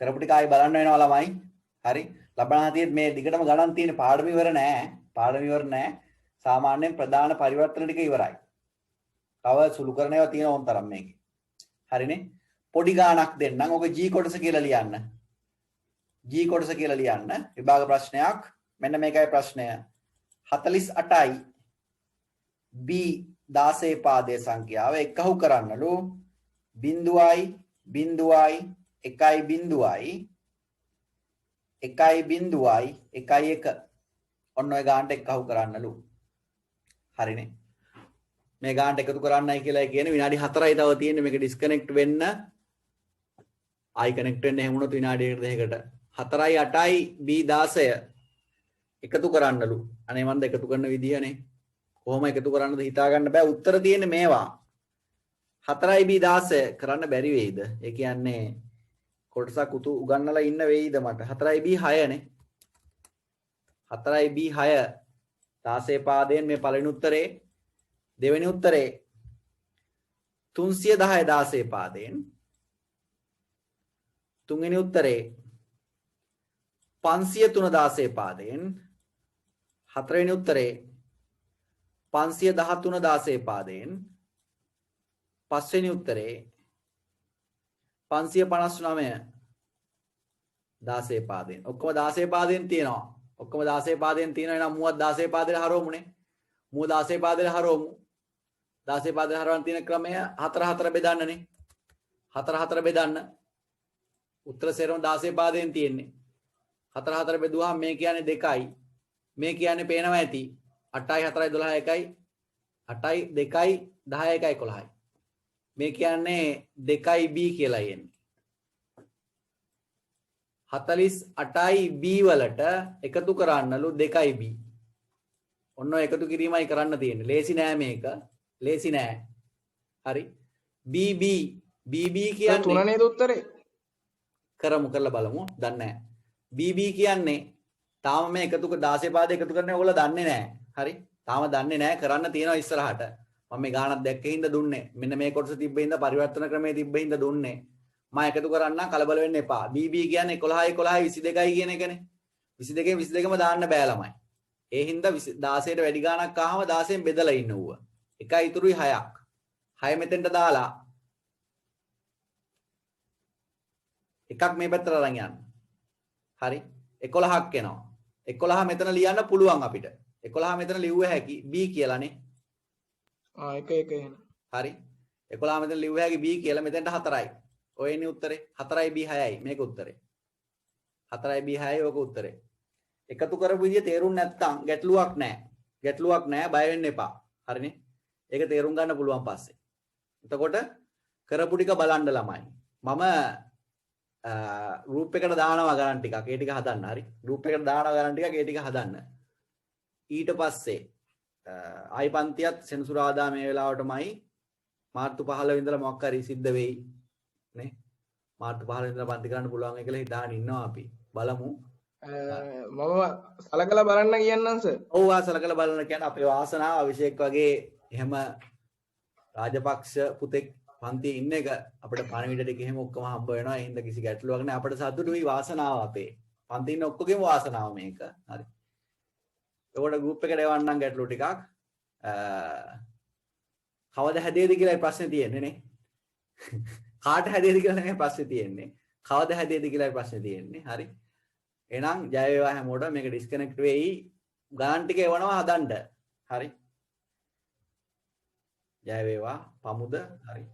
කරපු ටික ආයි බලන්න වෙනවා ළමයි. හරි. ලබන හතියේ මේ දිගටම ගණන් තියෙන පාඩම ඉවර නෑ. පාඩම ඉවර නෑ. සාමාන්‍යයෙන් ප්‍රධාන පරිවර්තන ටික ඉවරයි. තව සුළු කරන ඒවා තියෙන ඕන තරම් මේකේ. හරිනේ. පොඩි ගාණක් දෙන්නම්. ඔක G කොටස කියලා ලියන්න. G කොටස කියලා ලියන්න. විභාග ප්‍රශ්නයක්. මෙන්න මේකයි ප්‍රශ්නය. 48යි B 16 පාදයේ සංඛ්‍යාව එකහු කරන්නලු. බිංදුවයි බිංදුවයි 1යි බිංදුවයි 1.1 ඔන්න ඔය ගානට එක්කහුව කරන්නලු. හරිනේ. මේ ගානට එකතු කරන්නයි කියලා කියන්නේ විනාඩි 4යි තව තියෙන්නේ මේක ඩිස්කනෙක්ට් වෙන්න. ආයි කනෙක්ට් වෙන්න එහෙම වුණොත් විනාඩියකට දෙකකට 4යි 8යි B16 එකතු කරන්නලු. අනේ මන්ද එකතු කරන විදියනේ. කොහොම එකතු කරන්නද හිතා ගන්න බෑ. උත්තර තියෙන්නේ මේවා. 4යි B16 කරන්න බැරි වෙයිද? ඒ කියන්නේ කොටසක් උගන්නලා ඉන්න වෙයිද මට? 4යි B6 නේ. 4යි B6 16 පාදයෙන් මේ පළවෙනි උත්තරේ. දෙවෙනි උත්තරේ 310 16 පාදයෙන්. තුන්වෙනි උත්තරේ 503 16 පාදයෙන්. හතරවෙනි උත්තරේ 513 16 පාදයෙන්. පස්වෙනි උත්තරේ 559 16 පාදයෙන්. ඔක්කොම 16 පාදයෙන් තියෙනවා. ඔක්කොම 16 පාදයෙන් තියෙනවා. එහෙනම් මුවත් 16 පාදයට හරවමුනේ. මුව 16 පාදයට හරවමු. 16 පාදයට හරවන්න තියෙන ක්‍රමය 4 4 බෙදන්නනේ. 4 4 බෙදන්න. උත්තර සේරම 16 පාදයෙන් තියෙන්නේ. 4 4 බෙදුවාම මේ කියන්නේ 2යි. මේ කියන්නේ පේනවා ඇති. 8යි 4යි 12යි 1යි 8යි 2යි 10යි 1යි 11යි. මේ කියන්නේ 2යි B කියලා එන්නේ. 48යි B වලට එකතු කරන්නලු 2යි B. ඔන්න ඔය එකතු කිරීමයි කරන්න තියෙන්නේ. ලේසි නෑ මේක. ලේසි නෑ. හරි. BB කියන්නේ තුන නේද උත්තරේ? කරමු කරලා බලමු. දන්නේ නෑ. BB කියන්නේ තාම මේ එකතු 16 පාදේ එකතු කරන්නේ ඔයගොල්ලෝ දන්නේ නෑ. හරි. තාම දන්නේ නෑ. කරන්න තියෙනවා ඉස්සරහට. මම මේ ගානක් දැක්කේ හින්දා දුන්නේ. මෙන්න මේ කොටස තිබ්බේ හින්දා පරිවර්තන ක්‍රමයේ තිබ්බේ හින්දා දුන්නේ. මම එකතු කරන්න කලබල වෙන්න එපා. BB කියන්නේ 11 11 22යි කියන එකනේ. 22 22ම දාන්න බෑ ළමයි. ඒ හින්දා 16ට වැඩි ගානක් ආවම 16න් බෙදලා ඉන්න ඌව. එකයි ඉතුරුයි 6ක්. 6 මෙතෙන්ට දාලා එකක් මේ පැත්තට අරන් යන්න. හරි. 11ක් එනවා. 11 මෙතන ලියන්න පුළුවන් අපිට. 11 මෙතන ලිව්ව හැකි B කියලානේ. එක එහෙනම්. හරි. 11 මෙතන ලිව්ව හැකි B කියලා මෙතෙන්ට 4යි. ඔය එන්නේ උත්තරේ. 4යි B 6යි මේක උත්තරේ. 4යි B 6යි ඔක උත්තරේ. එකතු කරපු විදිය තේරුම් නැත්තම් ගැටලුවක් නැහැ. ගැටලුවක් නැහැ බය වෙන්න එපා. හරිනේ. ඒක තේරුම් ගන්න පුළුවන් පස්සේ. එතකොට කරපු ටික බලන්න ළමයි. මම ගෲප් එකට දානවා ගණන් ටිකක්. ඒ ටික හදන්න. හරි. ගෲප් එකට දානවා ගණන් ටිකක්. ඒ ටික හදන්න. ඊට පස්සේ ආයි පන්තියත් සෙනසුරාදා මේ වෙලාවටමයි මාර්තු 15 ඉඳලා මොකක් හරි සිද්ධ වෙයි නේ. මාර්තු 15 ඉඳලා පන්ති කරන්න පුළුවන් කියලා හිතාගෙන ඉන්නවා අපි. බලමු. මම සලකලා බලන්න කියන්නම් සර්. ඔව් සලකලා බලන්න කියන්නේ අපේ වාසනාව අවිෂේක් වගේ එහෙම රාජපක්ෂ පුතෙක් පන්තියේ ඉන්න එක අපිට පණවිඩ ටික එහෙම ඔක්කොම හම්බ වෙනවා. ඒ හින්දා කිසි ගැටලුවක් නැහැ. අපිට සතුටුයි වාසනාව අපේ. පන්තියේ ඉන්න ඔක්කොගේම වාසනාව මේක. හරි. ඒකට ගෲප් එකට එවන්නම් ගැටලු ටිකක්. කවද හැදේද කියලා ප්‍රශ්නේ තියෙන්නේ නේ. කාට හැදේද කියලා නෙමෙයි ප්‍රශ්නේ තියෙන්නේ. කවද හැදේද කියලා ප්‍රශ්නේ තියෙන්නේ. හරි. එහෙනම් ජය වේවා හැමෝටම මේක ඩිස්කනෙක්ට් වෙයි. ගණන් ටික එවනවා හදන්න. හරි. ජය වේවා පමුද. හරි.